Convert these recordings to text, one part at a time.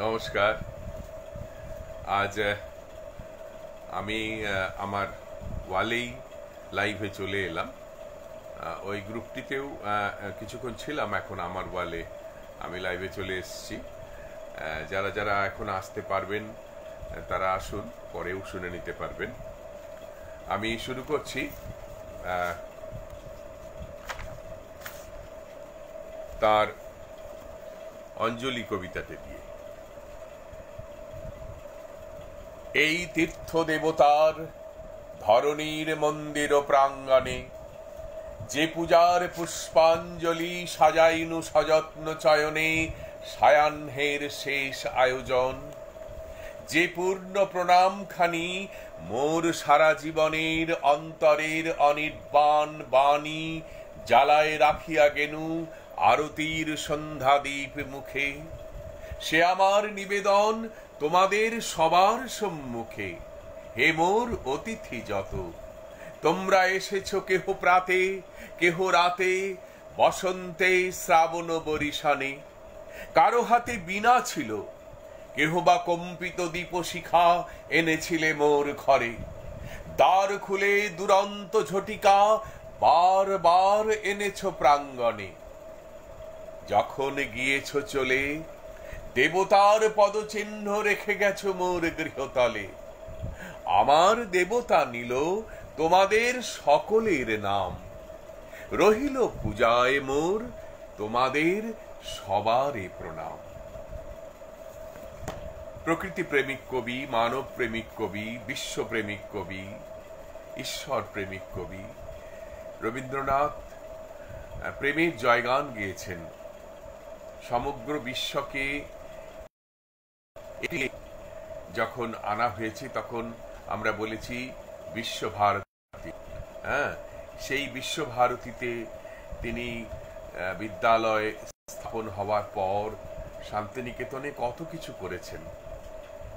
নমস্কার। আজ আমি আমার ওয়ালেই লাইভে চলে এলাম। ওই গ্রুপটিতেও কিছুক্ষণ ছিলাম, এখন আমার ওয়ালে আমি লাইভে চলে এসেছি। যারা যারা এখন আসতে পারবেন তারা আসুন, পরেও শুনে নিতে পারবেন। আমি শুরু করছি তার অঞ্জলি কবিতাতে দিয়ে। এই তীর্থ দেবতার ধরণীর মন্দির প্রাঙ্গণে যে পূজার পুষ্পাঞ্জলি সাজাইনু সযত্ন চয়নে সায়াহ্নের শেষ আয়োজন, যে পূর্ণ প্রণামখানি মোর সারা জীবনের অন্তরের অনির্বাণ বাণী জ্বালায় রাখিয়া গেনু আরতির সন্ধ্যাদীপ মুখে, সে আমার নিবেদন তোমাদের সবার সম্মুখে। হে মোর অতিথি যত, তোমরা এসেছ কেহ প্রাতে কেহ রাতে, বসন্তে শ্রাবণ বরিশানে। কারো হাতে বীণা ছিল, কেহ বা কম্পিত দীপশিখা এনেছিলে মোর ঘরে। দ্বার খুলে দুরন্ত ঝটিকা বার বার এনেছ প্রাঙ্গণে। যখন গিয়েছ চলে দেবতার পদচিহ্ন রেখে গেছ মোর গৃহতলে। আমার দেবতা নিল তোমাদের সকলের নাম, রহিল পূজায় মোর তোমাদের সবারে প্রণাম। প্রকৃতি প্রেমিক কবি, মানব প্রেমিক কবি, বিশ্বপ্রেমিক কবি, ঈশ্বর প্রেমিক কবি রবীন্দ্রনাথ প্রেমের জয়গান গেয়েছেন। সমগ্র বিশ্বকে যখন আনা হয়েছে তখন আমরা বলেছি বিশ্বভারতী। সেই বিশ্বভারতীতে তিনি বিদ্যালয় স্থাপন হওয়ার পর শান্তিনিকেতনে কত কিছু করেছেন।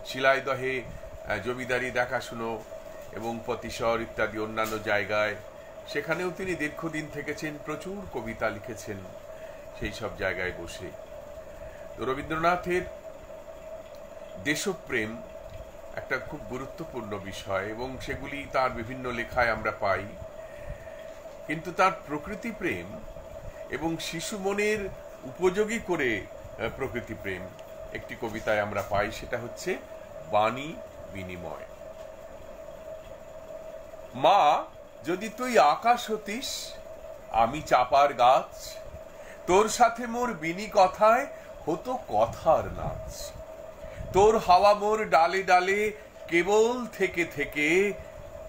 শিলাইদহে জমিদারি দেখাশুনো এবং পতিশর ইত্যাদি অন্যান্য জায়গায়, সেখানেও তিনি দীর্ঘদিন থেকেছেন, প্রচুর কবিতা লিখেছেন সেই সব জায়গায় বসে। তো রবীন্দ্রনাথের দেশপ্রেম একটা খুব গুরুত্বপূর্ণ বিষয় এবং সেগুলি তার বিভিন্ন লেখায় আমরা পাই। কিন্তু তার প্রকৃতি প্রেম এবং শিশু মনের উপযোগী করে প্রকৃতি প্রেম একটি কবিতায় আমরা পাই, সেটা হচ্ছে বাণী বিনিময়। মা, যদি তুই আকাশ হতিস আমি চাপার গাছ, তোর সাথে মোর বিনি কথায় হতো কথার নাচ। তোর হাওয়া মোর ডালে ডালে কেবল থেকে থেকে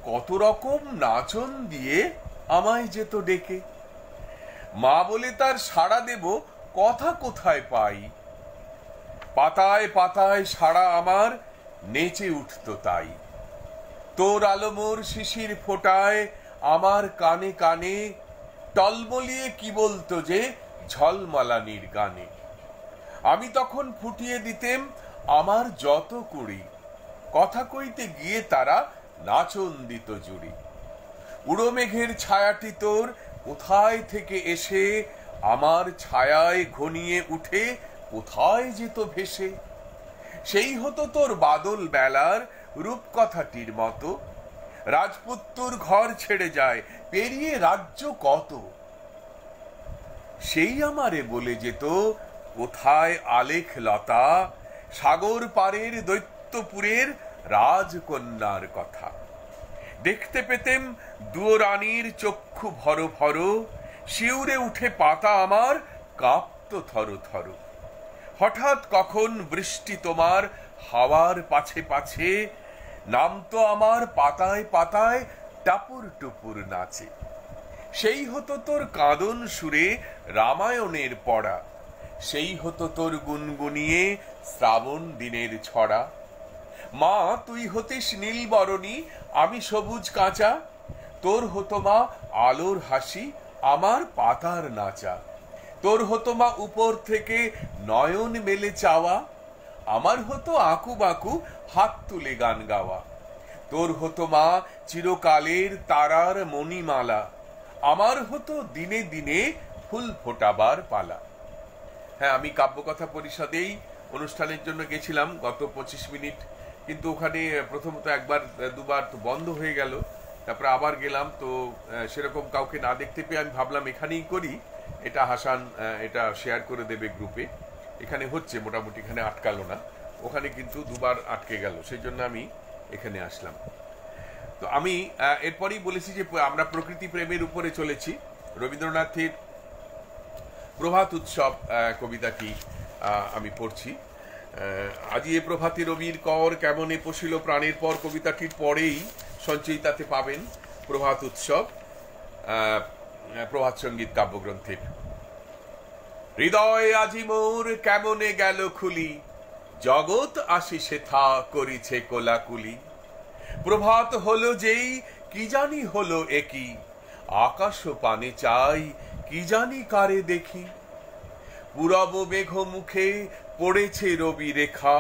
কত রকম নাচন দিয়ে আমায় যেত ডেকে। মা বলে তার সাড়া দেব কথা কোথায় পাই, পাতায় পাতায় সাড়া আমার নেচে উঠত তাই। তোর আলো মোর শিশির ফোটায় আমার কানে কানে টলমলিয়ে কি বলতো যে ঝলমলানির গানে। আমি তখন ফুটিয়ে দিতেম আমার যত কুড়ি, কথা কইতে গিয়ে তারা নাচন দিত জুড়ি। উড়ো মেঘের ছায়াটি তোর কোথায় থেকে এসে আমার ছায়ায় ঘনিয়ে উঠে কোথায় যেত ভেসে। সেই হতো তোর বাদল বেলার রূপকথাটির মতো, রাজপুত্তুর ঘর ছেড়ে যায় পেরিয়ে রাজ্য কত। সেই আমারে বলে যেত কোথায় আলেখ লতা, সাগর পারের দৈত্যপুরের রাজকন্যার কথা। দেখতে পেতেম দুয়োরানীর চক্ষু ভর ভর, শিউরে উঠে পাতা আমার কাঁপতো থর থর। হঠাৎ কখন বৃষ্টি তোমার হাওয়ার পাছে পাছে নামতো আমার পাতায় পাতায় টাপুর টুপুর নাচে। সেই হতো তোর কাঁদন সুরে রামায়ণের পড়া, সেই হতো তোর গুনগুনিয়ে শ্রাবণ দিনের ছড়া। মা, তুই হতিস নীলবরণী আমি সবুজ কাঁচা, তোর হতো মা আলোর হাসি আমার পাতার নাচা। তোর হতো মা উপর থেকে নয়ন মেলে চাওয়া, আমার হতো আঁকু বাঁকু হাত তুলে গান গাওয়া। তোর হতো মা চিরকালের তারার মণিমালা, আমার হতো দিনে দিনে ফুল ফোটাবার পালা। হ্যাঁ, আমি কাব্যকথা পরিষদেই অনুষ্ঠানের জন্য গেছিলাম গত 25 মিনিট, কিন্তু ওখানে প্রথমত একবার দুবার তো বন্ধ হয়ে গেল, তারপরে আবার গেলাম, তো সেরকম কাউকে না দেখতে পেয়ে আমি ভাবলাম এখানেই করি। এটা হাসান এটা শেয়ার করে দেবে গ্রুপে। এখানে হচ্ছে মোটামুটি, এখানে আটকালো না, ওখানে কিন্তু দুবার আটকে গেল, সেই জন্য আমি এখানে আসলাম। তো আমি এরপরেই বলেছি যে আমরা প্রকৃতি প্রেমের উপরে চলেছি। রবীন্দ্রনাথের প্রভাত উৎসব কবিতাটি আমি পড়ছি। আজি এ প্রভাতে রবির কর কেমনে পশিল প্রাণের পর, কবিতাটির পরেই সঞ্চয়িতাতে পাবেন প্রভাত উৎসব প্রভাত সঙ্গীত কাব্যগ্রন্থের। হৃদয় আজি মোর কেমনে গেল খুলি, জগৎ আসি সেথা করিছে কোলাকুলি। প্রভাত হলো যেই কি জানি হলো একই, আকাশ পানে চাই কি জানি কারে দেখি। পুরব মেঘ মুখে পড়েছে রবি রেখা,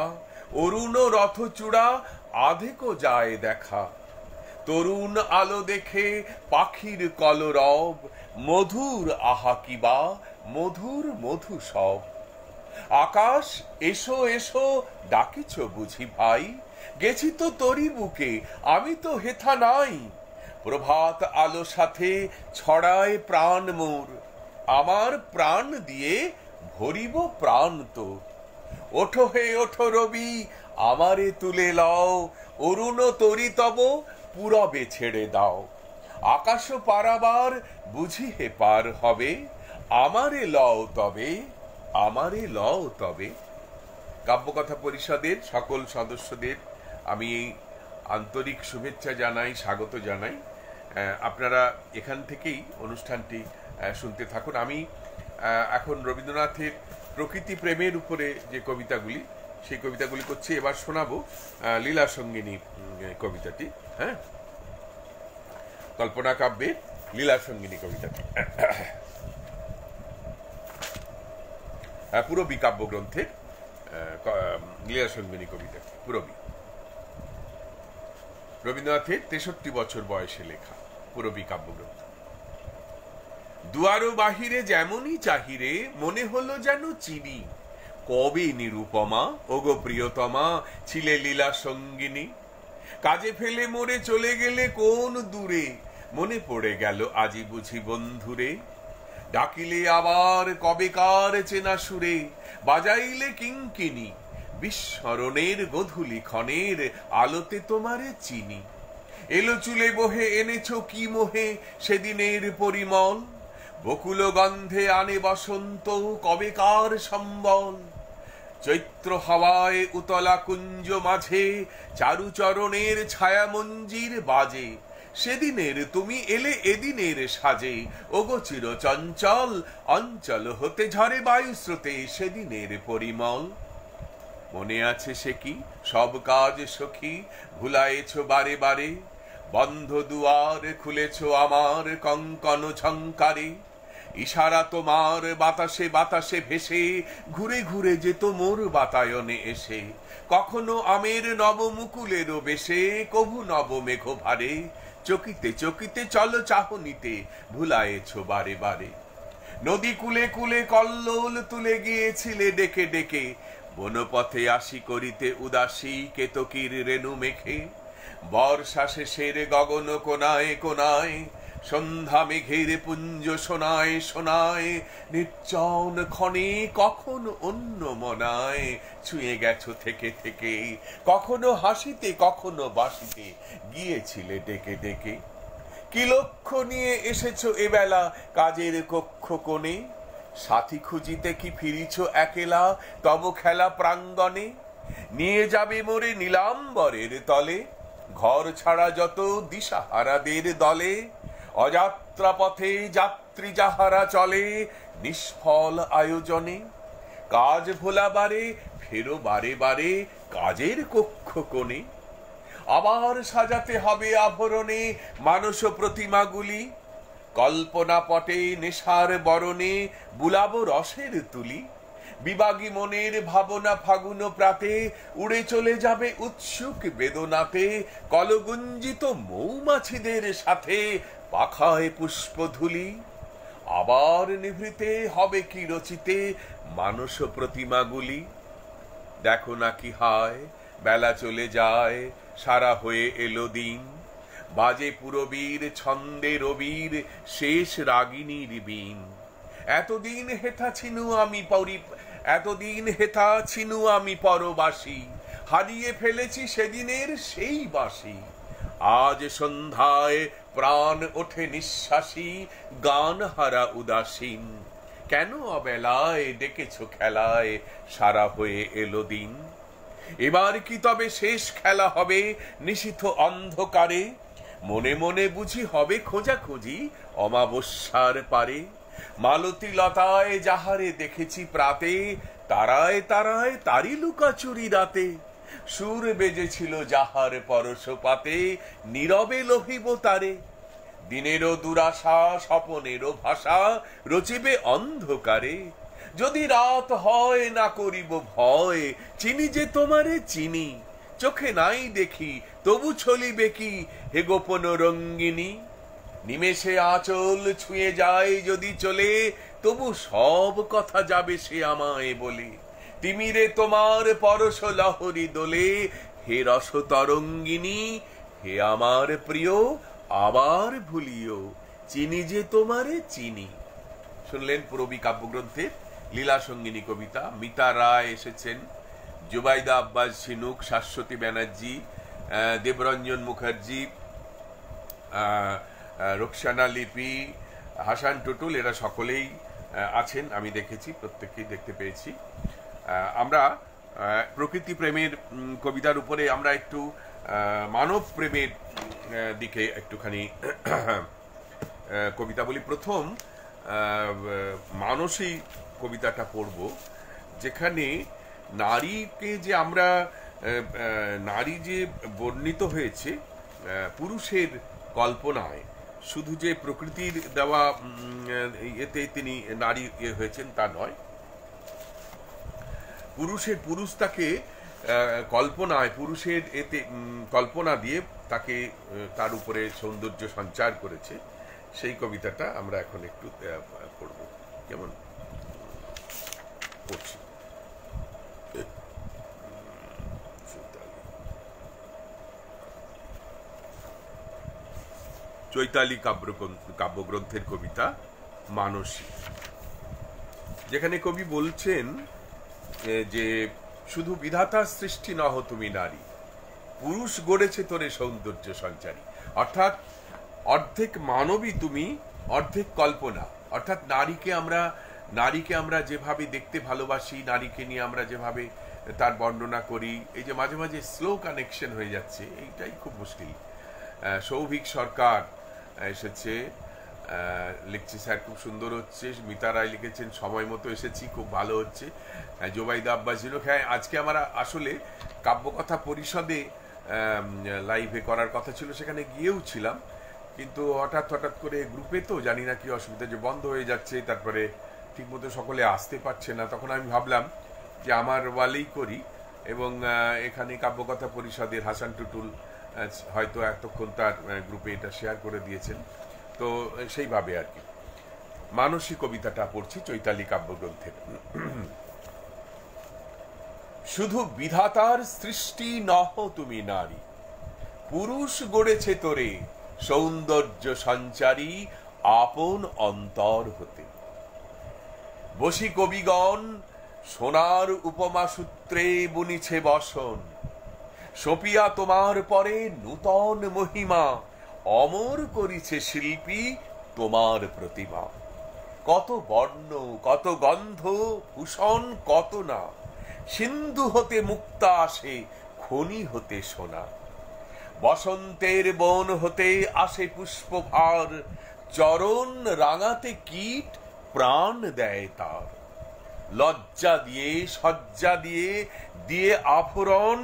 অরুণ রথ চূড়া আধেকো যায় দেখা। তরুণ আলো দেখে পাখির কলরব, মধুর আহা কিবা মধুর মধু সব। আকাশ এসো এসো ডাকিছ বুঝি ভাই, গেছি তো তোরি বুকে আমি তো হেথা নাই। প্রভাত আলো সাথে ছড়ায় প্রাণ মোর, আমার প্রাণ দিয়ে ভরিব প্রাণ তো। ওঠো হে ওঠো রবি আমারে তুলে লও, অরুণ তরি তব পুরবে ছেড়ে দাও। আকাশ পারাবার বুঝি হে পার হবে, আমারে লও তবে আমারে লও তবে। কাব্যকথা পরিষদের সকল সদস্যদের আমি আন্তরিক শুভেচ্ছা জানাই, স্বাগত জানাই। আপনারা এখান থেকেই অনুষ্ঠানটি শুনতে থাকুন। আমি এখন রবীন্দ্রনাথের প্রকৃতি প্রেমের উপরে যে কবিতাগুলি, সেই কবিতাগুলি করছি। এবার শোনাবো লীলা সঙ্গিনী কবিতাটি। হ্যাঁ, কল্পনা কাব্যের লীলা সঙ্গিনী কবিতাটি পুরবী কাব্যগ্রন্থের লীলা সঙ্গিনী কবিতা। পুরবী রবীন্দ্রনাথের 63 বছর বয়সে লেখা পুরবী কাব্যগ্রন্থ। দুয়ারো বাহিরে যেমনই চাহিরে, মনে হলো যেন চিনি কবে নিরুপমা ওগো প্রিয়তমা ছিলে লীলা সঙ্গিনী। কাজে ফেলে মোরে চলে গেলে কোন দূরে, মনে পড়ে গেল আজি বুঝি বন্ধুরে। ডাকিলে আবার কবেকার চেনা সুরে, বাজাইলে কিঙ্কিনি বিস্মরণের গধূলি ক্ষণের আলোতে তোমারে চিনি। এলো চুলে বহে এনেছো কি মোহে সেদিনের পরিমল, বকুল গন্ধে আনে বসন্ত কবেকার সম্বল। চৈত্র হাওয়ায় উতলা কুঞ্জ মাঝে চারুচরণের ছায়া মঞ্জির বাজে, সেদিনের তুমি এলে এদিনের সাজে ওগো চির চঞ্চল অঞ্চল হতে ঝরে বায়ু স্রোতে সেদিনের পরিমল। মনে আছে সে কি সব কাজ সখী ভুলায়েছ বারে বারে, বন্ধ দুয়ার খুলেছ আমার কঙ্কন ঝংকারে। ইশারা তোমার বাতাসে বাতাসে ভেসে ঘুরে ঘুরে যেত মোর বাতায়নে এসে, কখনো আমের নব মুকুলেরও বেশে কভু নব মেঘ ভারে। চকিতে চকিতে চলো চাহনিতে ভুলায়েছ বারে বারে। নদী কুলে কুলে কল্লোল তুলে গিয়েছিলে ডেকে ডেকে, বনপথে আসি করিতে উদাসী কেতকীর রেণু মেখে। বর্ষা শেষের গগন কোনায় কোনায় সন্ধ্যা মেঘের পুঞ্জ শোনায় শোনায়, নির্জন ক্ষণে কখন অন্য মনায় ছুঁয়ে গেছো থেকে থেকে, কখনো হাসিতে কখনো বাসিতে গিয়েছিলে ডেকে ডেকে। কি লক্ষ্য নিয়ে এসেছো এবেলা কাজের কক্ষ কোণে, সাথী খুঁজিতে কি ফিরিছ একেলা তব খেলা প্রাঙ্গণে। নিয়ে যাবে মোরে নীলাম্বরের তলে, ঘর ছাড়া যত দিশাহারাদের দলে। অযাত্রা পথে যাত্রী যাহারা চলে নিষ্ফল আয়োজনে, কাজ ভোলাবারে ফেরো বারে বারে কাজের কক্ষ কোণে। আবার সাজাতে হবে আভরণে মানস প্রতিমাগুলি, কল্পনা পটে নেশার বরণে বুলাবো রসের তুলি। বিবাগী মনের ভাবনা ফাগুন প্রাতে উড়ে চলে যাবে উৎসুক বেদনাতে, কলগুঞ্জিত মৌমাছিদের সাথে পাখায় পুষ্পধুলি। আবার নিভৃতে হবে কি রচিতে মানস প্রতিমাগুলি। দেখো না কি হায়, বেলা চলে যায়, সারা হয়ে এলো দিন, বাজে পুরবীর ছন্দে রবির শেষ রাগিনীর বিন। এতদিন হেথা ছিনু আমি পরবাসী, হারিয়ে ফেলেছি সেদিনের সেই বাসি। আজ সন্ধ্যায় প্রাণ ওঠে নিঃশ্বাসী, গান হারা উদাসীন। কেন অবেলায় ডেকেছ খেলায়, সারা হয়ে এলো দিন। এবার কি তবে শেষ খেলা হবে নিশীথ অন্ধকারে? মনে মনে বুঝি হবে খোঁজাখুঁজি অমাবস্যার পারে। মালতী লতায় যাহারে দেখেছি প্রাতে, তারায় তারায় তারি লুকাচুরি রাতে। সুর বেজেছিল যাহার পরশপাতে, নীরবে লোহিব তারে। দিনেরও দুরাশা স্বপনেরও ভাষা, রচিবে অন্ধকারে। যদি রাত হয় না করিব ভয়, চিনি যে তোমারে চিনি। চোখে নাই দেখি তবু চলিবে কি হে গোপন রঙ্গিনী। নিমেষে আঁচল ছুঁয়ে যায় যদি চলে, তবু সব কথা যাবে সে আমায় বলে। তিমিরে তোমার পরশ লহরী দোলে, হে রস তরঙ্গিনী। হে আমার প্রিয় আবার ভুলিও, চিনি যে তোমারে চিনি। শুনলেন পুরবী কাব্যগ্রন্থের লীলা সঙ্গিনী কবিতা। মিতা রায় এসেছেন, জুবাইদা আব্বাস ঝিনুক, শাশ্বতী ব্যানার্জি, দেবরঞ্জন মুখার্জি, রোকসানা লিপি, হাসান টুটুল, এরা সকলেই আছেন। আমি দেখেছি, প্রত্যেককেই দেখতে পেয়েছি। আমরা প্রকৃতি প্রেমের কবিতার উপরে আমরা একটু মানব প্রেমের দিকে একটুখানি কবিতা বলি। প্রথম মানসী কবিতাটা পড়ব, যেখানে নারীকে যে আমরা নারী যে বর্ণিত হয়েছে পুরুষের কল্পনায়, শুধু যে প্রকৃতির দেওয়া এতে তিনি নারী হয়েছেন তা নয়, পুরুষ তাকে কল্পনায়, পুরুষের এতে কল্পনা দিয়ে তাকে তার উপরে সৌন্দর্য সঞ্চার করেছে। সেই কবিতাটা আমরা এখন একটু পড়ব। কেমন পড়ছি। চৈতালি কাব্যগ্রন্থের কবিতা মানসী, যেখানে কবি বলছেন যে শুধু বিধাতার সৃষ্টি নহ তুমি নারী, পুরুষ গড়েছে তোরে সৌন্দর্য সঞ্চারী। অর্থাৎ অর্ধেক মানবী তুমি, অর্ধেক কল্পনা। অর্থাৎ নারীকে আমরা যেভাবে দেখতে ভালোবাসি, নারীকে নিয়ে আমরা যেভাবে তার বর্ণনা করি, এই যে মাঝে মাঝে স্লো কানেকশন হয়ে যাচ্ছে, এইটাই খুব মুশকিল। সৌভিক সরকার এসেছে, লিখছে স্যার খুব সুন্দর হচ্ছে। মিতা রায় লিখেছেন সময় মতো এসেছি, খুব ভালো হচ্ছে। জোবাইদা আব্বাস ঝিনুক, হ্যাঁ আজকে আমার আসলে কাব্যকথা পরিষদে লাইভে করার কথা ছিল, সেখানে গিয়েও ছিলাম, কিন্তু হঠাৎ করে গ্রুপে তো জানি না কি অসুবিধা যে বন্ধ হয়ে যাচ্ছে, তারপরে ঠিকমতো সকলে আসতে পারছে না। তখন আমি ভাবলাম যে আমার ওয়ালেই করি, এবং এখানে কাব্যকথা পরিষদের হাসান টুটুল হয়তো এতক্ষণ তার গ্রুপে এটা শেয়ার করে দিয়েছেন, তো সেইভাবে আর কি মানসী কবিতাটা পড়ছি চৈতালি কাব্যগ্রন্থের। শুধু বিধাতার সৃষ্টি নহ তুমি নারী, পুরুষ গড়েছে তোরে সৌন্দর্য সঞ্চারী আপন অন্তর হতে। বসি কবিগণ সোনার উপমা সূত্রে বুনিছে বসন, সপিয়া তোমার পরে নূতন মহিমা, অমর করিছে শিল্পী তোমার প্রতিমা। কত বর্ণ, কত গন্ধ, ভূষণ কত না, সিন্ধু হতে মুক্তা আসে, খনি হতে সোনা। বসন্তের বন হতে আসে পুষ্পভার, চরণ রাঙাতে কীট প্রাণ দেয় তার। লজ্জা দিয়ে সজ্জা দিয়ে আভরণ,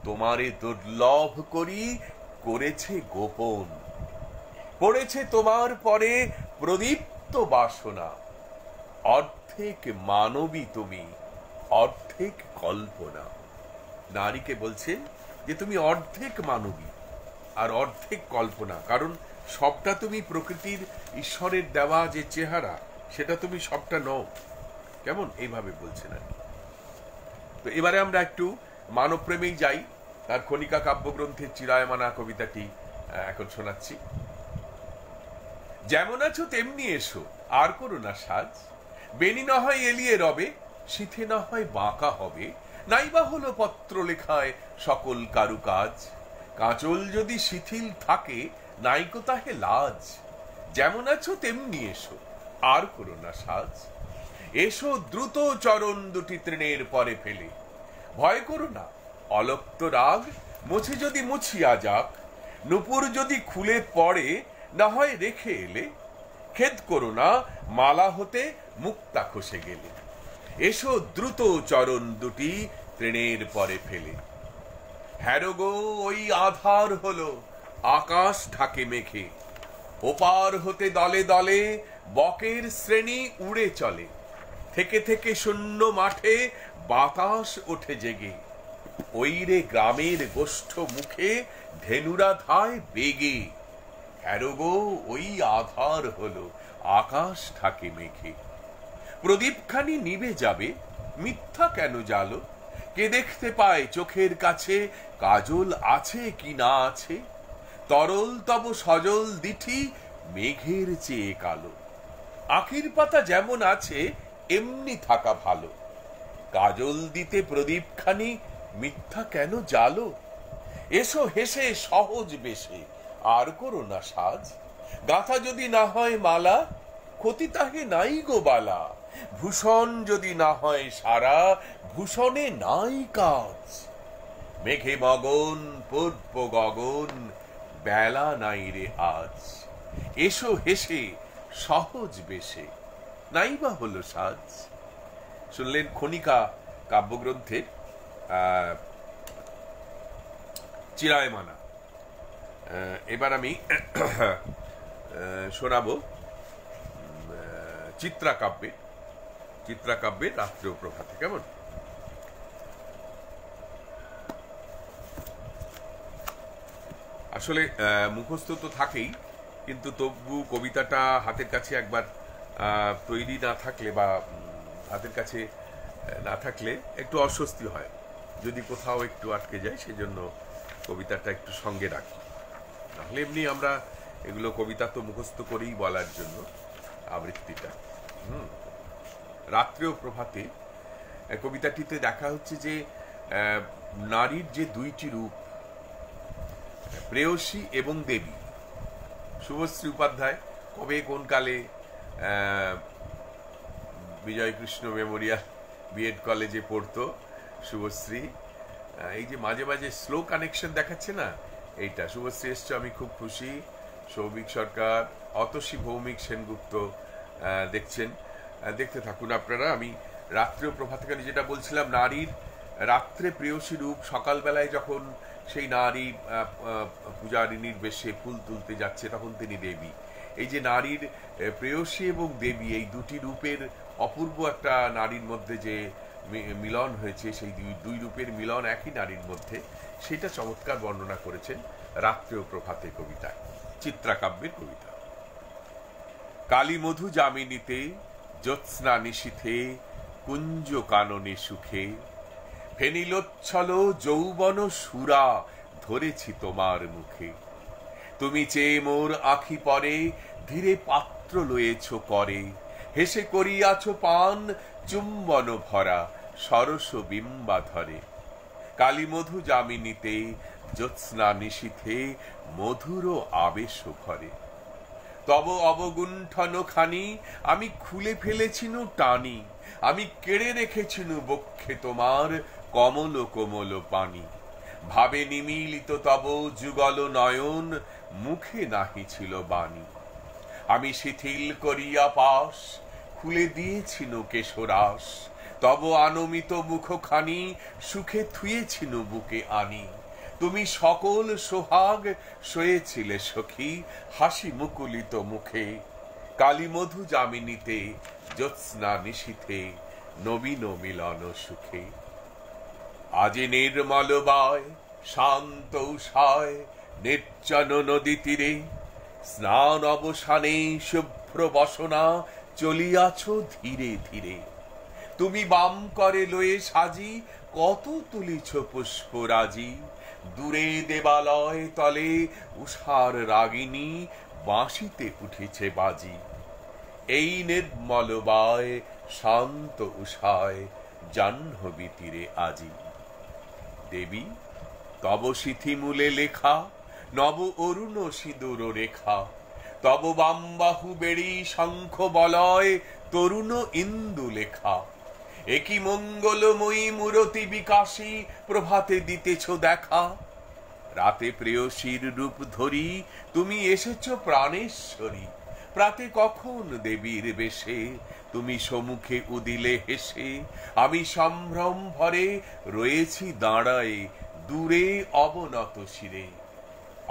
তোমারে দুর্লভ করি করেছে গোপন। পড়েছে তোমার পরে প্রদীপ্ত বাসনা, অর্ধেক মানবী তুমি, অর্ধেক কল্পনা। নারীকে বলছেন যে তুমি অর্ধেক মানবী আর অর্ধেক কল্পনা, কারণ সবটা তুমি প্রকৃতির ঈশ্বরের দেওয়া যে চেহারা, সেটা তুমি সবটা নও। কেমন এইভাবে বলছেন আর কি। তো এবারে আমরা একটু মানবপ্রেমেই যাই। তার খনিকা কাব্যগ্রন্থের চিরায়মানা কবিতাটি এখন শোনাচ্ছি। যেমন আছো তেমনি এসো, আর করো না সাজ, বেনি না হয় এলিয়ে রবে, শীতে না হয় বাঁকা হবে, নাইবা হলো পত্র লেখায় সকল কারুকাজ, কাঁচল যদি শিথিল থাকে নাইকো তাহে লাজ, যেমন আছো তেমনি এসো, আর করো না সাজ, এসো দ্রুত চরণ দুটি তৃণের পরে ফেলে, ভয় করো না অলক্ত রাগ মুছে যদি মুছিয়া যাক, নুপুর যদি খুলে পড়ে না হয় রেখে এলে, খেদ করো না মালা হতে মুক্তা খসে গেলে, এসো দ্রুত চরণ দুটি তৃণের পরে ফেলে। হ্যারো গো ওই আধার হলো আকাশ ঢাকে মেঘে, ওপার হতে দলে দলে বকের শ্রেণী উড়ে চলে, থেকে থেকে শূন্য মাঠে বাতাস ওঠে জেগে, ওই রে গ্রামের গোষ্ঠ মুখে ধেনুরা ধায় বেগে, হ্যারো গো ওই আধার হলো আকাশ ঢাকে মেঘে। প্রদীপখানি নিভে যাবে মিথ্যা কেন জালো, কে দেখতে পায় চোখের কাছে কাজল আছে কি না আছে, তরল তব সজল দিঠি মেঘের চেয়ে কালো, আখির পাতা যেমন আছে এমনি থাকা ভালো, কাজল দিতে প্রদীপখানি মিথ্যা কেন জালো, এসো হেসে সহজ বেশে, আর করো না সাজ, গাথা যদি না হয় মালা ক্ষতি তাহে নাই গো বালা, ভূষণ যদি না হয় সারা ভূষণে নাই কাজ, মেঘে মগন পূর্ব গগন বেলা নাই রে আজ, এসো হেসে সহজ বেশে, নাইবা হলো সাজ। শুনলেন খনিকা কাব্যগ্রন্থের চিরায়মানা। এবার আমি শোনাবো চিত্রাকাব্যের রাত্রেও প্রভাতে। কেমন? আসলে মুখস্থ তো থাকেই, কিন্তু তবু কবিতাটা হাতের কাছে একবার তৈরি না থাকলে বা হাতের কাছে না থাকলে একটু অস্বস্তি হয়, যদি কোথাও একটু আটকে যায়, সেজন্য কবিতাটা একটু সঙ্গে রাখি। তাহলে এমনি আমরা এগুলো কবিতা তো মুখস্থ করেই বলার জন্য আবৃত্তিটা। রাত্রেও প্রভাতে কবিতাটিতে দেখা হচ্ছে যে নারীর যে দুইটি রূপ, প্রেয়সী এবং দেবী। শুভশ্রী উপাধ্যায় কবে কোন কালে বিজয়কৃষ্ণ মেমোরিয়াল বিএড কলেজে পড়তো শুভশ্রী, এই যে মাঝে মাঝে স্লো কানেকশন দেখাচ্ছে না, এইটা শুভশ্রী এসছে, আমি খুব খুশি। সৌমিক সরকার, অতসী ভৌমিক সেনগুপ্ত দেখছেন, দেখতে থাকুন আপনারা। আমি রাত্রেও প্রভাতকালে যেটা বলছিলাম, নারীর রাত্রে প্রেয়সী রূপ, সকালবেলায় যখন সেই নারী পূজারিনীর বেশে ফুল তুলতে যাচ্ছে তখন তিনি দেবী। এই যে নারীর প্রেয়সী এবং দেবী, এই দুটি রূপের অপূর্ব একটা নারীর মধ্যে যে মিলন হয়েছে, সেই দুই রূপের মিলন একই নারীর মধ্যে, সেটা চমৎকার বর্ণনা করেছেন রাত্রেও প্রভাতে কবিতায়, চিত্রাকাব্যের কবিতা। কালী মধু যামিনীতে জ্যোৎস্না নিশীথে কুঞ্জ কাননে সুখে, ফেনিলোচ্ছল যৌবন সুরা ধরেছি তোমার মুখে, তুমি চেয়ে মোর আখি পরে ধীরে পাত্র লয়েছ করে, হেসে করিয়াছ পান চুম্বন ভরা সরস বিম্বা ধরে, কালী মধু যামিনীতে জ্যোৎস্না নিশীথে মধুর আবেশ ভরে, তব অবগুণ্ঠন খানি আমি খুলে ফেলেছিনু টানি, আমি কেড়ে রেখেছিনু বক্ষে তোমার কমল কোমল পানি, ভাবে নিমিলিত তব যুগল নয়ন মুখে নাহি ছিল বাণী, আমি শিথিল করিয়া পাশ খুলে দিয়েছিনু কেশরাস, তব আনমিত মুখখানি সুখে থুয়েছিনু বুকে আনি, তুমি সকল সোহাগ শোয়েছিলে সখী হাসি মুকুলিত মুখে, কালী মধু যামিনীতে জ্যোৎস্না নিশীথে নবীন মিলন সুখে, আজি নির্মল বায় শান্ত উষায় নির্জন নদী তীরে, স্নান অবসানে শুভ্র বসনা চলিয়াছ ধীরে ধীরে, তুমি বাম করে লয়ে সাজি কত তুলিছ পুষ্পরাজি, দূরে দেবালয় তলে উষার রাগিনী বাঁশিতে উঠেছে বাজি। এই নির্মলবায় শান্ত উষায় জাহ্নবী তীরে আজি। দেবী তব সিথিমূলে লেখা নব অরুণ সিঁদুর রেখা, তব বামবাহু বেড়ি শঙ্খ বলয় তরুণ ইন্দু লেখা। একই মঙ্গলময়ী মূরতি বিকাশী প্রভাতে দিতেছ দেখা। রাতে প্রেয়সীর রূপ ধরি তুমি এসেছ প্রাণেশ্বরী। প্রাতে কখন দেবীর বেশে তুমি সম্মুখে উদিলে হেসে, আমি সম্ভ্রম ভরে রয়েছি দাঁড়ায় দূরে অবনত শিরে।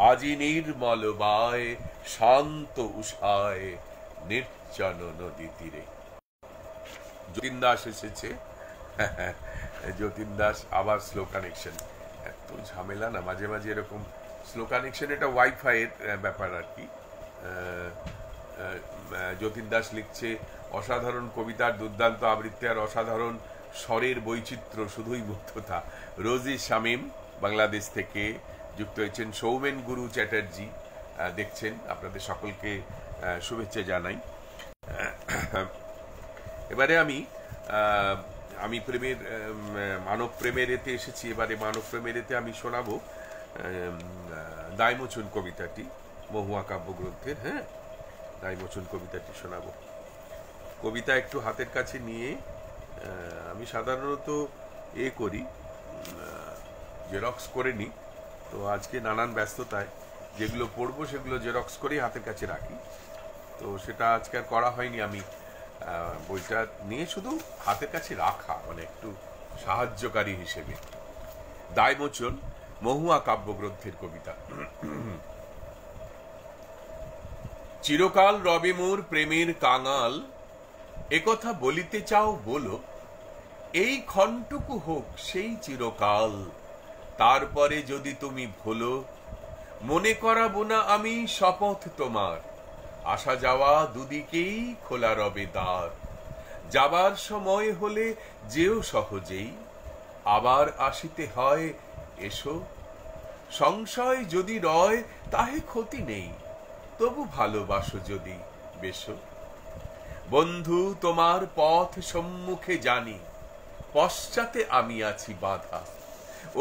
আজি নির্মল বায় শান্ত উষায় নির্জন নদী তীরে। যতীন দাস এসেছে। যতীন দাস আবার স্লো কানেকশন, এত ঝামেলা না মাঝে মাঝে এরকম স্লো কানেকশন, এটা ওয়াইফাই এর ব্যাপার আর কি। যতীন দাস লিখছে অসাধারণ কবিতার দুর্দান্ত আবৃত্তি আর অসাধারণ স্বরের বৈচিত্র্য, শুধুই মুগ্ধতা। রোজি শামীম বাংলাদেশ থেকে যুক্ত হয়েছেন। সৌমেন গুরু চ্যাটার্জি দেখছেন, আপনাদের সকলকে শুভেচ্ছা জানাই। এবারে আমি প্রেমের মানব প্রেমের এতে এসেছি। এবারে মানব প্রেমের এতে আমি শোনাবো দায়মোচন কবিতাটি, মহুয়া কাব্যগ্রন্থের। হ্যাঁ, দায়মোচন কবিতাটি শোনাবো। কবিতা একটু হাতের কাছে নিয়ে, আমি সাধারণত করি, জেরক্স করে নিই। তো আজকে নানান ব্যস্ততায় যেগুলো পড়বো সেগুলো জেরক্স করেই হাতের কাছে রাখি, তো সেটা আজকে আর করা হয়নি। আমি বইটা নিয়ে শুধু হাতের কাছে রাখা, মানে একটু সাহায্যকারী হিসেবে। দায়মোচন মহুয়া কাব্যগ্রন্থের কবিতা। চিরকাল রবে মোর প্রেমের কাঙাল, একথা বলিতে চাও বলো, এই ক্ষণটুকু হোক সেই চিরকাল, তারপরে যদি তুমি ভুলো, মনে করাবো না আমি শপথ তোমার, আসা যাওয়া দুদিকেই খোলা রবে দ্বার। যাবার সময় হলে যেও সহজেই, আবার আসিতে হয় এসো। সংশয় যদি রয় তাহে ক্ষতি নেই, তবু ভালোবাসো যদি বেশো। বন্ধু তোমার পথ সম্মুখে জানি, পশ্চাতে আমি আছি বাধা।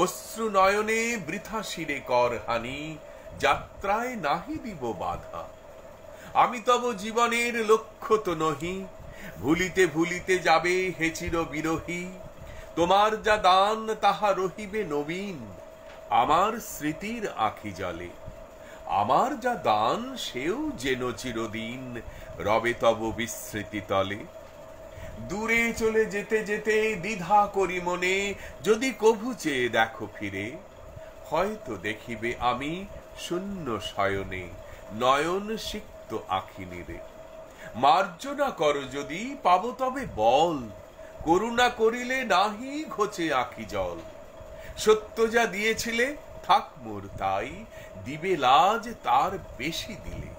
অশ্রু নয়নে বৃথা শিরে কর হানি, যাত্রায় নাহি দিব বাধা। আমি তব জীবনের লক্ষ্য তো নহি, ভুলিতে ভুলিতে যাবে হে চির বিরহী। তোমার যা দান তাহা রহিবে নবীন, আমার স্মৃতির আঁখি জলে। আমার যা দান সেও যেন চিরদিন রবে তব বিস্মৃতি তলে। দূরে চলে যেতে যেতে দ্বিধা করি মনে, যদি কভু চেয়ে দেখো ফিরে, হয়তো দেখিবে আমি শূন্য শয়নে নয়ন সিক্ত আঁখি নিরে। মার্জনা করো যদি পাবো তবে বল, করুণা করিলে নাহি ঘোচে আঁখি জল। সত্য যা দিয়েছিলে থাক মোর তাই, দিবে লাজ তার বেশি দিলে।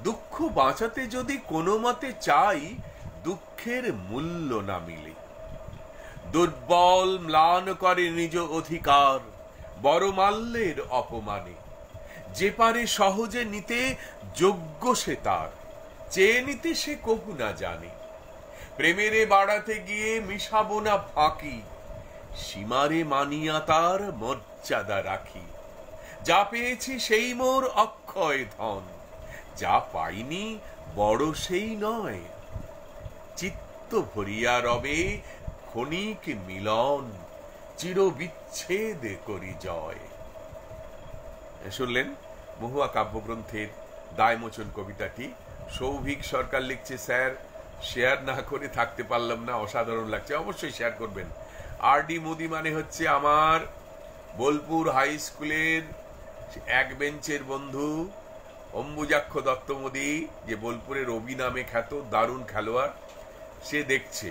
দুঃখ বাঁচাতে যদি কোনো মতে চাই, দুঃখের মূল্য না মিলে। দুর্বল ম্লান করে নিজ অধিকার, বড় মাল্যের অপমানে। যে পারে সহজে নিতে যোগ্য সে তার, চেয়ে নিতে সে কবু না জানে। প্রেমেরে বাড়াতে গিয়ে মিশাবো না ফাঁকি, সীমারে মানিয়া তার মর্যাদা রাখি। যা পেয়েছি সেই মোর অক্ষয় ধন, যা পাইনি বড় সেই নয়। চিত্ত ভরিয়া রবে ক্ষণিক মিলন, চির বিচ্ছেদ করি জয়। শুনলেন মহুয়া কাব্যগ্রন্থের দায়মোচন কবিতাটি। সৌভিক সরকার লিখছে, স্যার শেয়ার না করে থাকতে পারলাম না, অসাধারণ লাগছে। অবশ্যই শেয়ার করবেন। আর ডি মোদি মানে হচ্ছে আমার বোলপুর হাই স্কুলের এক বেঞ্চের বন্ধু অম্বুজাক্ষ দত্ত মোদি, যে বোলপুরের রবি নামে খ্যাত দারুণ খেলোয়াড়। সে দেখছে,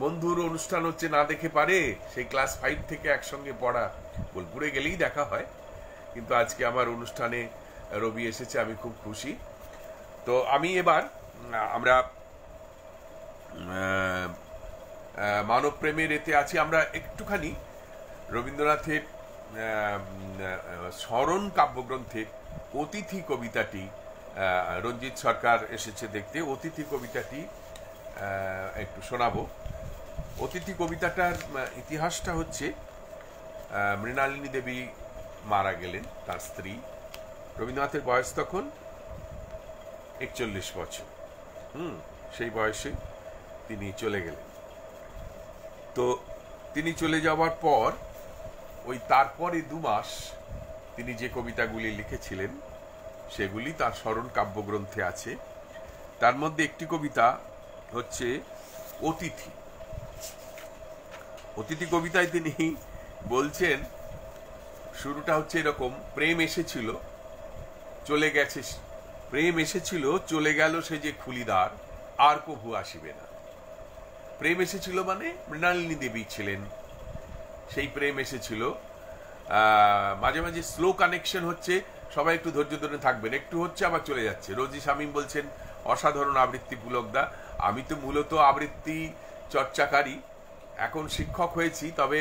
বন্ধুর অনুষ্ঠান হচ্ছে না দেখে পারে? সেই ক্লাস 5 থেকে একসঙ্গে পড়া, বোলপুরে গেলেই দেখা হয়। কিন্তু আজকে আমার অনুষ্ঠানে রবি এসেছে, আমি খুব খুশি। তো আমি এবার আমরা মানব প্রেমের এতে আছি। আমরা একটুখানি রবীন্দ্রনাথের স্মরণ কাব্যগ্রন্থে অতিথি কবিতাটি, রঞ্জিত সরকার এসেছে দেখতে, অতিথি কবিতাটি একটু শোনাবো। অতিথি কবিতাটার ইতিহাসটা হচ্ছে, মৃণালিনী দেবী মারা গেলেন, তার স্ত্রী। রবীন্দ্রনাথের বয়স তখন 41 বছর। সেই বয়সে তিনি চলে গেলেন। তো তিনি চলে যাওয়ার পর ওই তারপরে 2 মাস তিনি যে কবিতাগুলি লিখেছিলেন সেগুলি তার স্মরণ কাব্যগ্রন্থে আছে। তার মধ্যে একটি কবিতা হচ্ছে অতিথি। অতিথি কবিতায় তিনি বলছেন, শুরুটা হচ্ছে এরকম: প্রেম এসেছিল চলে গেছে, প্রেম এসেছিল চলে গেল সে যে খুলিদার, আর কভু আসিবে না। প্রেম এসেছিল মানে মৃণালিনী দেবী ছিলেন, সেই প্রেম এসেছিল। মাঝে মাঝে স্লো কানেকশন হচ্ছে, সবাই একটু ধৈর্য ধরে থাকবেন, একটু হচ্ছে আবার চলে যাচ্ছে। রোজি শামীম বলছেন অসাধারণ আবৃত্তি পুলকদা। আমি তো মূলত আবৃত্তি চর্চাকারী, এখন শিক্ষক হয়েছি, তবে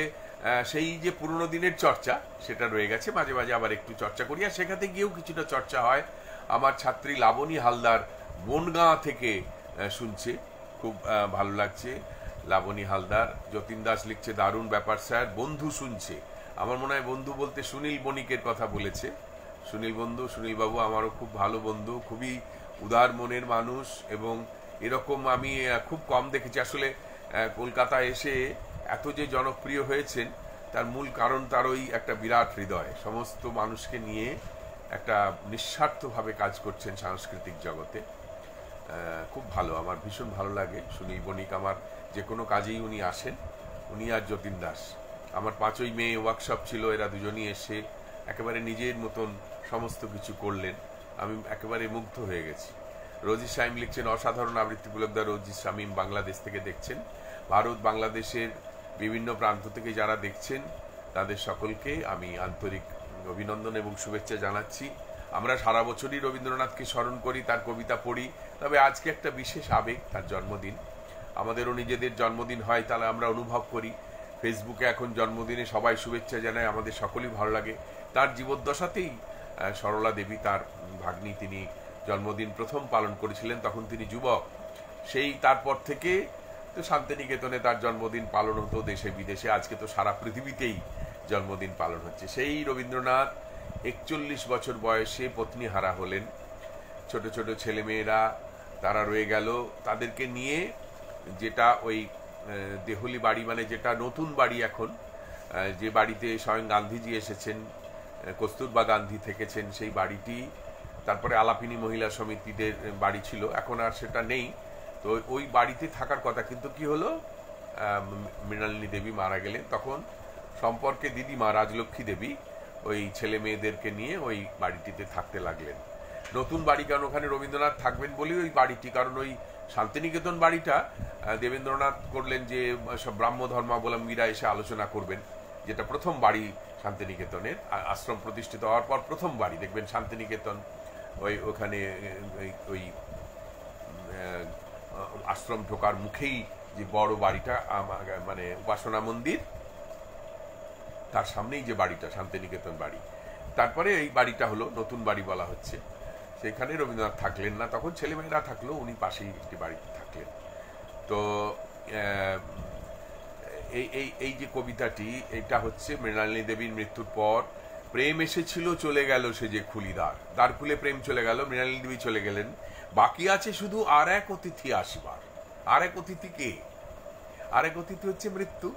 সেই যে পুরনো দিনের চর্চা সেটা রয়ে গেছে। মাঝে মাঝে আবার একটু চর্চা করি, আর সেখানে গিয়েও কিছুটা চর্চা হয়। আমার ছাত্রী লাবণী হালদার বনগাঁ থেকে শুনছে, খুব ভালো লাগছে। লাবণী হালদার। যতীন দাস লিখছে, দারুণ ব্যাপার স্যার, বন্ধু শুনছে। আমার মনে হয় বন্ধু বলতে সুনীল বণিকের কথা বলেছে। সুনীল বন্ধু, সুনীল বাবু আমারও খুব ভালো বন্ধু, খুবই উদার মনের মানুষ, এবং এরকম আমি খুব কম দেখেছি। আসলে কলকাতায় এসে এত যে জনপ্রিয় হয়েছেন তার মূল কারণ তার ওই একটা বিরাট হৃদয়, সমস্ত মানুষকে নিয়ে একটা নিঃস্বার্থভাবে কাজ করছেন সাংস্কৃতিক জগতে। খুব ভালো, আমার ভীষণ ভালো লাগে। সুনীল বণিক আমার যে কোনো কাজেই উনি আসেন, উনি আর যতীন দাস। আমার 5ই মে ওয়ার্কশপ ছিল, এরা দুজনই এসে একেবারে নিজের মতন সমস্ত কিছু করলেন, আমি একেবারে মুগ্ধ হয়ে গেছি। রোজি শামীম লিখছেন, অসাধারণ আবৃত্তি পুলকদা। রোজি শামীম বাংলাদেশ থেকে দেখছেন। ভারত বাংলাদেশের বিভিন্ন প্রান্ত থেকে যারা দেখছেন তাদের সকলকে আমি আন্তরিক অভিনন্দন এবং শুভেচ্ছা জানাচ্ছি। আমরা সারা বছরই রবীন্দ্রনাথকে স্মরণ করি, তার কবিতা পড়ি, তবে আজকে একটা বিশেষ আবেগ, তার জন্মদিন। আমাদেরও নিজেদের জন্মদিন হয়, তাহলে আমরা অনুভব করি। ফেসবুকে এখন জন্মদিনে সবাই শুভেচ্ছা জানায়, আমাদের সকলেই ভালো লাগে। তার জীবদ্দশাতেই সরলা দেবী, তার ভাগ্নি, তিনি জন্মদিন প্রথম পালন করেছিলেন, তখন তিনি যুবক। সেই তারপর থেকে তো শান্তিনিকেতনে তার জন্মদিন পালন হতো, দেশে বিদেশে। আজকে তো সারা পৃথিবীতেই জন্মদিন পালন হচ্ছে। সেই রবীন্দ্রনাথ 41 বছর বয়সে পত্নী হারা হলেন। ছোট ছোট ছেলেমেয়েরা তারা রয়ে গেল, তাদেরকে নিয়ে যেটা ওই দেহলি বাড়ি, মানে যেটা নতুন বাড়ি এখন, যে বাড়িতে স্বয়ং গান্ধীজি এসেছেন, কস্তুরবা গান্ধী থেকেছেন, সেই বাড়িটি তারপরে আলাপিনী মহিলা সমিতিদের বাড়ি ছিল, এখন আর সেটা নেই। তো ওই বাড়িতে থাকার কথা, কিন্তু কি হলো, মৃণালিনী দেবী মারা গেলেন। তখন সম্পর্কে দিদিমা রাজলক্ষ্মী দেবী ওই ছেলে মেয়েদেরকে নিয়ে ওই বাড়িটিতে থাকতে লাগলেন। নতুন বাড়ি, কারণ ওখানে রবীন্দ্রনাথ থাকবেন বলেই ওই বাড়িটি, কারণ ওই শান্তিনিকেতন বাড়িটা দেবেন্দ্রনাথ করলেন যে সব ব্রাহ্ম ধর্মাবলম্বীরা এসে আলোচনা করবেন, যেটা প্রথম বাড়ি শান্তিনিকেতনের। আশ্রম প্রতিষ্ঠিত হওয়ার পর প্রথম বাড়ি দেখবেন শান্তিনিকেতন, ওখানে ওই আশ্রম ঢোকার মুখেই যে বড় বাড়িটা, মানে উপাসনা মন্দির, তার সামনেই যে বাড়িটা শান্তিনিকেতন বাড়ি। তারপরে এই বাড়িটা হলো নতুন বাড়ি বলা হচ্ছে। সেখানে রবীন্দ্রনাথ থাকলেন না, তখন ছেলেমেয়েরা থাকলো, উনি পাশেই একটি বাড়িতে থাকলেন। তো এই যে কবিতাটি, এটা হচ্ছে মৃণালিনী দেবীর মৃত্যুর পর। প্রেম এসেছিল চলে গেল সে যে খুলিদার, দ্বার খুলে প্রেম চলে গেল, মৃণালিনী দেবী চলে গেলেন, বাকি আছে শুধু আর এক অতিথি আসিবার। আর এক অতিথি কে? আর এক অতিথি হচ্ছে মৃত্যু।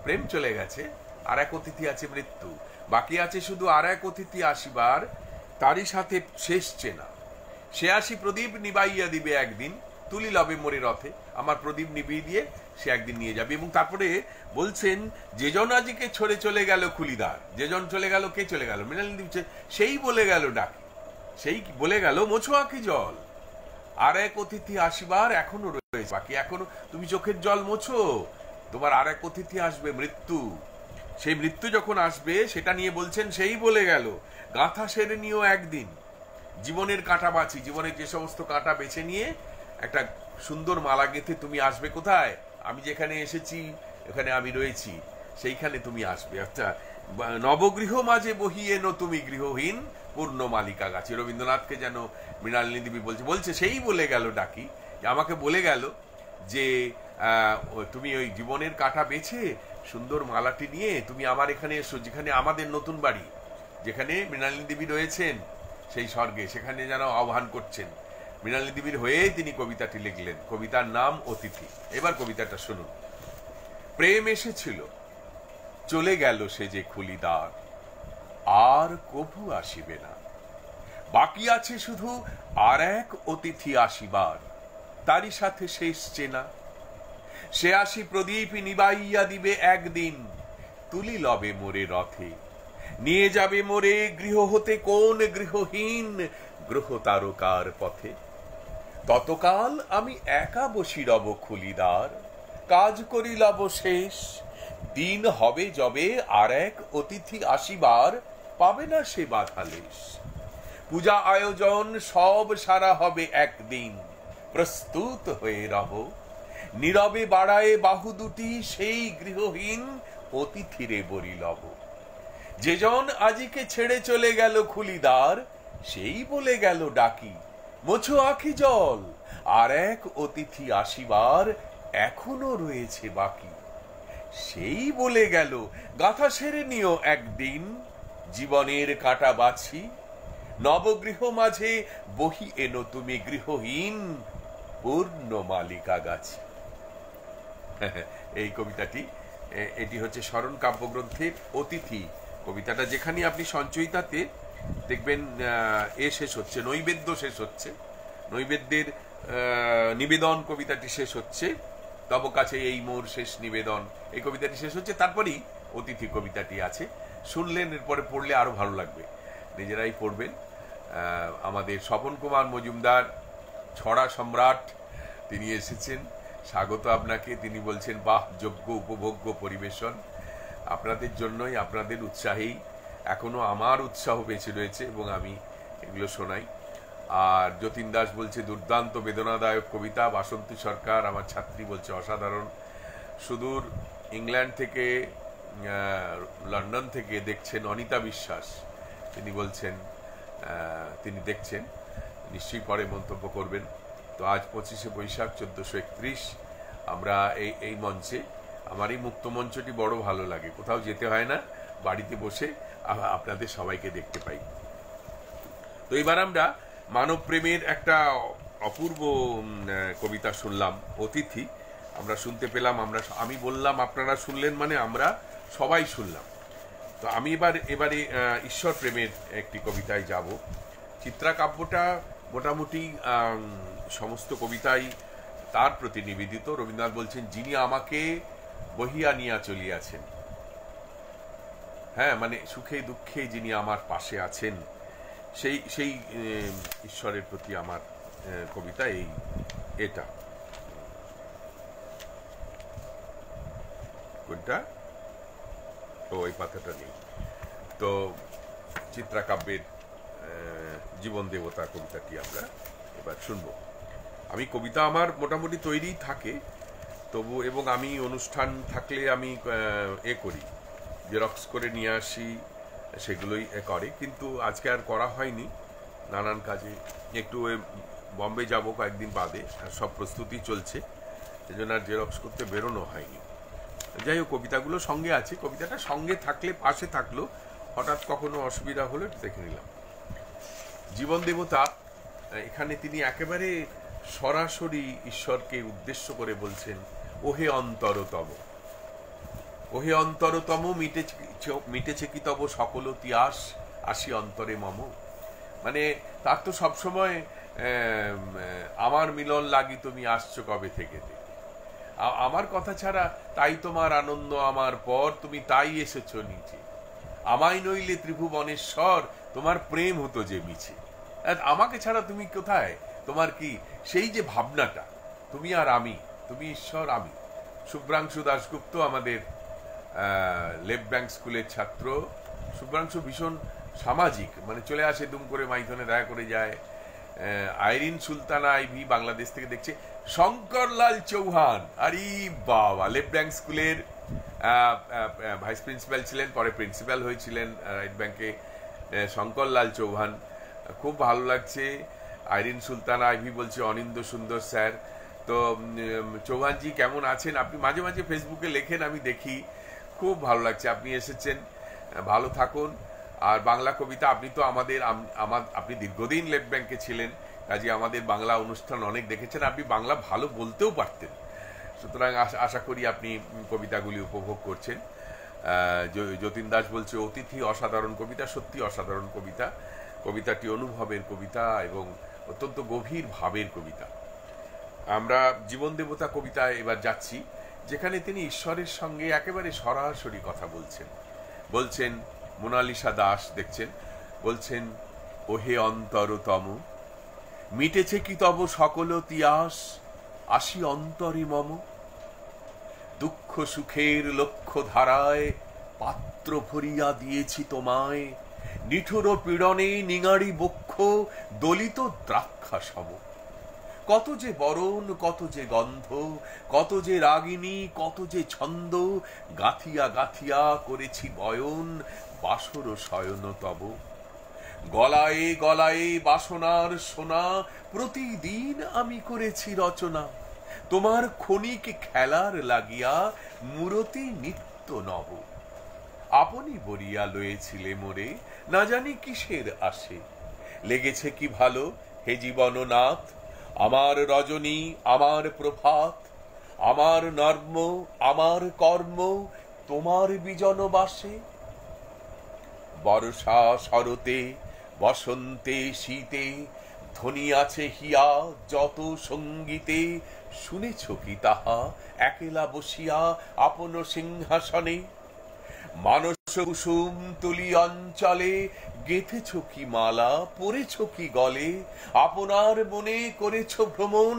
প্রেম চলে গেছে, আর এক অতিথি আছে মৃত্যু, বাকি আছে শুধু আর এক অতিথি আসিবার, তারই সাথে শেষ চেনা। সে আসি প্রদীপ নিবাইয়া দিবে একদিন, তুলি লবে মোরে রথে। আমার প্রদীপ নিবিয়ে দিয়ে সে একদিন নিয়ে যাবে। এবং তারপরে বলছেন, যেজন আজিকে ছড়ে চলে গেল খুলিদার, যেজন চলে গেল, কে চলে গেল? মৃণালিনী দেবী। সেই বলে গেল ডাকে, সেই বলে গেল মোছো আঁখি জল, আর এক অতিথি আসিবার এখনো রয়েছে বাকি। এখনো তুমি চোখের জল মোছো, তোমার আর এক অতিথি আসবে, মৃত্যু। সেই মৃত্যু যখন আসবে সেটা নিয়ে বলছেন, সেই বলে গেল গাঁথা সেরে নিও একদিন। জীবনের কাঁটা বাছি, জীবনের যে সমস্ত কাঁটা বেছে নিয়ে একটা সুন্দর মালা গেঁথে তুমি আসবে কোথায়? আমি যেখানে এসেছি, এখানে আমি রয়েছি, সেইখানে তুমি আসবে। আচ্ছা, নবগৃহ মাঝে বহিয়ে নো তুমি গৃহহীন পূর্ণ মালিকা গাছে। রবীন্দ্রনাথকে যেন মৃণালিনী দেবী বলছে সেই বলে গেল ডাকি, আমাকে বলে গেল যে তুমি ওই জীবনের কাঁটা বেছে সুন্দর মালাটি নিয়ে তুমি আমার এখানে এসো, যেখানে আমাদের নতুন বাড়ি, যেখানে মৃণালিনী দেবী রয়েছেন সেই স্বর্গে, সেখানে যেন আহ্বান করছেন। মৃণালিনী দেবীর হয়ে তিনি কবিতাটি লিখলেন, কবিতার নাম অতিথি। এবার কবিতাটা শুনুন। প্রেম এসেছিল, চলে গেল সে যে খুলিদার, আর কভু আসিবে না, বাকি আছে শুধু আর এক অতিথি আসিবার, তারই সাথে শেষ চেনা। সে আসি প্রদীপ নিবাইয়া দিবে একদিন, তুলি লবে মোরে রথে, নিয়ে যাবে মোরে গৃহ হতে কোন গৃহহীন গ্রহ তারকার পথে। ততকাল আমি একা বসি রব খুলিদার, কাজ করি লব শেষ, দিন হবে যবে আর এক অতিথি আসিবার, পাবে না সে বাধালেশ। পূজা আয়োজন সব সারা হবে একদিন, প্রস্তুত হয়ে রহ, নীরবে বাড়ায় বাহু দুটি সেই গৃহহীন অতিথিরে বরিলব। যেজন আজিকে ছেড়ে চলে গেল খুলিদার, সেই বলে গেল ডাকি, মোছো আখি জল, আর এক অতিথি আসিবার এখনো রয়েছে বাকি। সেই বলে গেল গাথা সেরে নিও একদিন, জীবনের কাঁটা বাছি, নবগৃহ মাঝে বহি এনো তুমি গৃহহীন পূর্ণ মালিকা গাছি। এই কবিতাটি, এটি হচ্ছে স্মরণ কাব্যগ্রন্থের অতিথি কবিতাটা। যেখানে আপনি সঞ্চয়িতাতে দেখবেন শেষ হচ্ছে, নৈবেদ্য শেষ হচ্ছে, নৈবেদ্যের নিবেদন কবিতাটি শেষ হচ্ছে, তব কাছে এই মোর শেষ নিবেদন, এই কবিতাটি শেষ হচ্ছে, তারপরেই অতিথি কবিতাটি আছে। শুনলেন, এরপরে পড়লে আরো ভালো লাগবে, নিজেরাই পড়বেন। আমাদের স্বপন কুমার মজুমদার, ছড়া সম্রাট, তিনি এসেছেন, স্বাগত আপনাকে। তিনি বলছেন, বাহ, যোগ্য উপভোগ্য পরিবেশন, আপনাদের জন্যই, আপনাদের উৎসাহেই এখনো আমার উৎসাহ বেঁচে রয়েছে এবং আমি এগুলো শোনাই। আর যতীন দাস বলছে দুর্দান্ত বেদনাদায়ক কবিতা। বাসন্তী সরকার, আমার ছাত্রী, বলছে অসাধারণ। সুদূর ইংল্যান্ড থেকে, লন্ডন থেকে দেখছেন অনিতা বিশ্বাস, তিনি বলছেন তিনি দেখছেন, নিশ্চয়ই পরে মন্তব্য করবেন। তো আজ 25শে বৈশাখ 1431, আমরা এই মঞ্চে, আমার এই মুক্ত মঞ্চটি বড় ভালো লাগে, কোথাও যেতে হয় না, বাড়িতে বসে আপনাদের সবাইকে দেখতে পাই। তো এবার আমরা মানব প্রেমের একটা অপূর্ব কবিতা শুনলাম, অতিথি। আমরা শুনতে পেলাম, আমি বললাম, আপনারা শুনলেন, মানে আমরা সবাই শুনলাম। তো আমি এবারে ঈশ্বর প্রেমের একটি কবিতায় যাব। চিত্রাকাব্যটা মোটামুটি সমস্ত কবিতাই তার প্রতি নিবেদিত। রবীন্দ্রনাথ বলছেন, যিনি আমাকে বহিয়া নিয়া চলিয়াছেন, হ্যাঁ, মানে সুখে দুঃখে যিনি আমার পাশে আছেন, সেই ঈশ্বরের প্রতি আমার কবিতা। এটা কোনটা, ওই পাতাটা নেই। তো চিত্রাকাব্যের জীবন দেবতা কবিতাটি আমরা এবার শুনবো। আমি কবিতা আমার মোটামুটি তৈরি থাকে তবু, এবং আমি অনুষ্ঠান থাকলে আমি করি, জেরক্স করে নিয়ে আসি, সেগুলোই করে, কিন্তু আজকে আর করা হয়নি, নানান কাজে। একটু বম্বে যাব কয়েকদিন বাদে, আর সব প্রস্তুতি চলছে, সেজন্য আর জেরক্স করতে বেরোনো হয়নি। যাই হোক, কবিতাগুলো সঙ্গে আছে, কবিতাটা সঙ্গে থাকলে, পাশে থাকলো, হঠাৎ কখনো অসুবিধা হলে দেখে নিলাম। জীবন দেবতা, এখানে তিনি একেবারে সরাসরি ঈশ্বরকে উদ্দেশ্য করে বলছেন, ওহে অন্তরতম, ওহে অন্তরতম, মিটেছে কি তব সকল তিয়াস, আসি অন্তরে মম। মানে তার তো সবসময় আমার মিলন লাগি তুমি আসছো কবে থেকে, আমার কথা ছাড়া তাই তোমার আনন্দ আমার পর, তুমি তাই এসেছো নিচে, আমায় নইলে ত্রিভুবনেশ্বর, তোমার প্রেম হতো যে মিছে। আমাকে ছাড়া তুমি কোথায়, তোমার কি সেই যে ভাবনাটা, তুমি আর আমি, তুমি ঈশ্বর, আমি। শুভ্রাংশু দাশগুপ্ত, আমাদের লেফট ব্যাংক স্কুলের ছাত্র। শুভ্রাংশু ভীষণ সামাজিক, মানে চলে আসে দুম করে, মাইথনে দেখা করে যায়। আইরিন সুলতানা আইভি বাংলাদেশ থেকে দেখছে। শঙ্করলাল চৌহান, আরে বাবা, লেফট ব্যাংক স্কুলের ভাইস প্রিন্সিপাল ছিলেন, পরে প্রিন্সিপাল হয়েছিলেন রাইট ব্যাংকে, শঙ্কর লাল চৌহান। খুব ভালো লাগছে। আইরিন সুলতানা আইভি বলছে অনিন্দ সুন্দর স্যার। তো চৌহানজি কেমন আছেন? আপনি মাঝে মাঝে ফেসবুকে লেখেন, আমি দেখি, খুব ভালো লাগছে আপনি এসেছেন, ভালো থাকুন। আর বাংলা কবিতা, আপনি তো আপনি দীর্ঘদিন লেফট ব্যাংকে ছিলেন, কাজে আমাদের বাংলা অনুষ্ঠান অনেক দেখেছেন, আপনি বাংলা ভালো বলতেও পারতেন, সুতরাং আশা করি আপনি কবিতাগুলি উপভোগ করছেন। যতীন দাস বলছে অতিথি অসাধারণ কবিতা, সত্যি অসাধারণ কবিতা। কবিতাটি অনুভবের কবিতা এবং অত্যন্ত গভীর ভাবের কবিতা। আমরা জীবন দেবতা কবিতায় এবার যাচ্ছি, যেখানে তিনি ঈশ্বরের সঙ্গে একেবারে সরাসরি কথা বলছেন মোনালিসা দাস দেখছেন, বলছেন ওহে অন্তরতম, মিটেছে কি তব সকল তিয়াস, আসি অন্তরে মম, দুঃখ সুখের লক্ষ্য ধারায় পাত্র ভরিয়া দিয়েছি তোমায়, নিঠুর পীড়নে নিঙাড়ি বক্ষ দলিত দ্রাক্ষা সম, কত যে বরণ, কত যে গন্ধ, কত যে রাগিনী, কত যে ছন্দ, গাথিয়া গাথিয়া করেছি বয়ন, বাসর শয়ন তব, গলায় গলায় বাসনার সোনা, প্রতিদিন আমি করেছি রচনা, তোমার ক্ষণিক খেলার লাগিয়া মূরতি নিত্য নব, আপনি বরিয়া লয়েছিলে মোরে, না জানি কিসের আসে, লেগেছে কি ভালো হে জীবননাথ, আমার রজনী, আমার প্রভাত, আমার নর্ম, আমার কর্ম, তোমার বিজন বাসে, বর্ষা শরতে বসন্তে শীতে ধ্বনি আছে হিয়া যত সঙ্গীতে, শুনেছ কি তাহা একেলা বসিয়া আপন সিংহাসনে, মানস কুসুম তুলি অঞ্চলে গেঁথেছ কি মালা, পরেছ কি গলে, আপনার মনে করেছ ভ্রমণ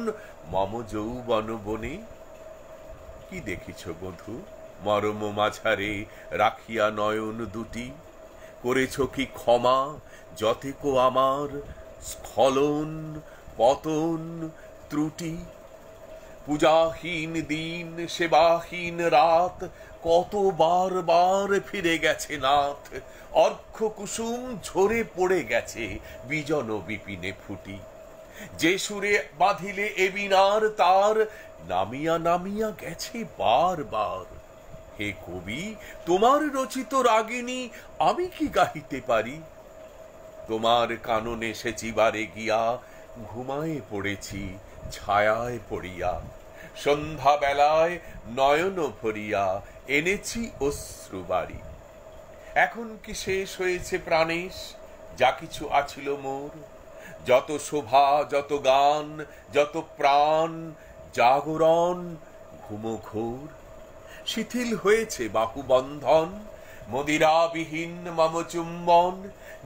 মম যৌবন বনে, কি দেখিছ বধূ মরম মাঝারে রাখিয়া নয়ন দুটি, করেছ কি ক্ষমা যতেকো আমার স্খলন পতন ত্রুটি, পূজাহীন দিন সেবাহীন রাত, কত বার বার ফিরে গেছে নাথ, অর্ঘ্য কুসুম ঝরে পড়ে গেছে বিজন বিপিনে ফুটি, যে সুরে বাঁধিলে এ বিনার তার, নামিয়া নামিয়া গেছে বার বার, হে কবি তোমার রচিত রাগিনী আমি কি গাহিতে পারি, তোমার কাননে এসেছি বারে গিয়া, ঘুমায়ে পড়েছি ছায়ায় পড়িয়া, সন্ধ্যা বেলায় নয়ন ভরিয়া এনেছি অশ্রু বাড়ি, এখন কি শেষ হয়েছে প্রাণেশ যা কিছু আছিল মোর, যত শোভা যত গান যত প্রাণ জাগরণ ঘুমঘোর, শিথিল হয়েছে বাহুবন্ধন, মদিরাবিহীন মম চুম্বন,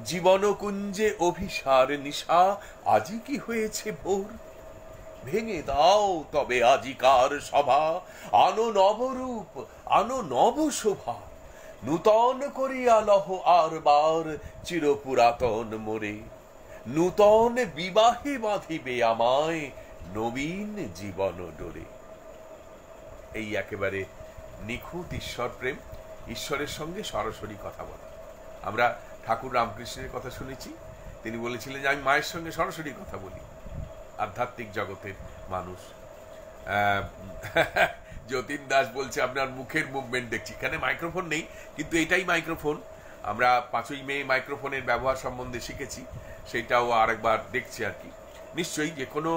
জীবন কুঞ্জে অভিসার নিশা, আজি কি হয়েছে ভোর, ভেঙে দাও তবে আজিকার সভা, আনো নবরূপ আনো নব শোভা, নূতন করিয়া লহ আর বার চিরপুরাতন মোরে, নূতন বিবাহে বাঁধিবে আমায় নবীন জীবন ডোরে। এই একেবারে নিখুঁত ঈশ্বর প্রেম, ঈশ্বরের সঙ্গে সরাসরি কথা বলা। আমরা ঠাকুর রামকৃষ্ণের কথা শুনেছি, তিনি বলেছিলেন যে আমি মায়ের সঙ্গে সরাসরি কথা বলি, আধ্যাত্মিক জগতের মানুষ। যতীন দাস বলছে আপনার মুখের মুভমেন্ট দেখছি, এখানে মাইক্রোফোন নেই কিন্তু এটাই মাইক্রোফোন, আমরা 5ই মে মাইক্রোফোনের ব্যবহার সম্বন্ধে শিখেছি, সেটাও আরেকবার দেখছি আর কি। নিশ্চয়ই যে কোনো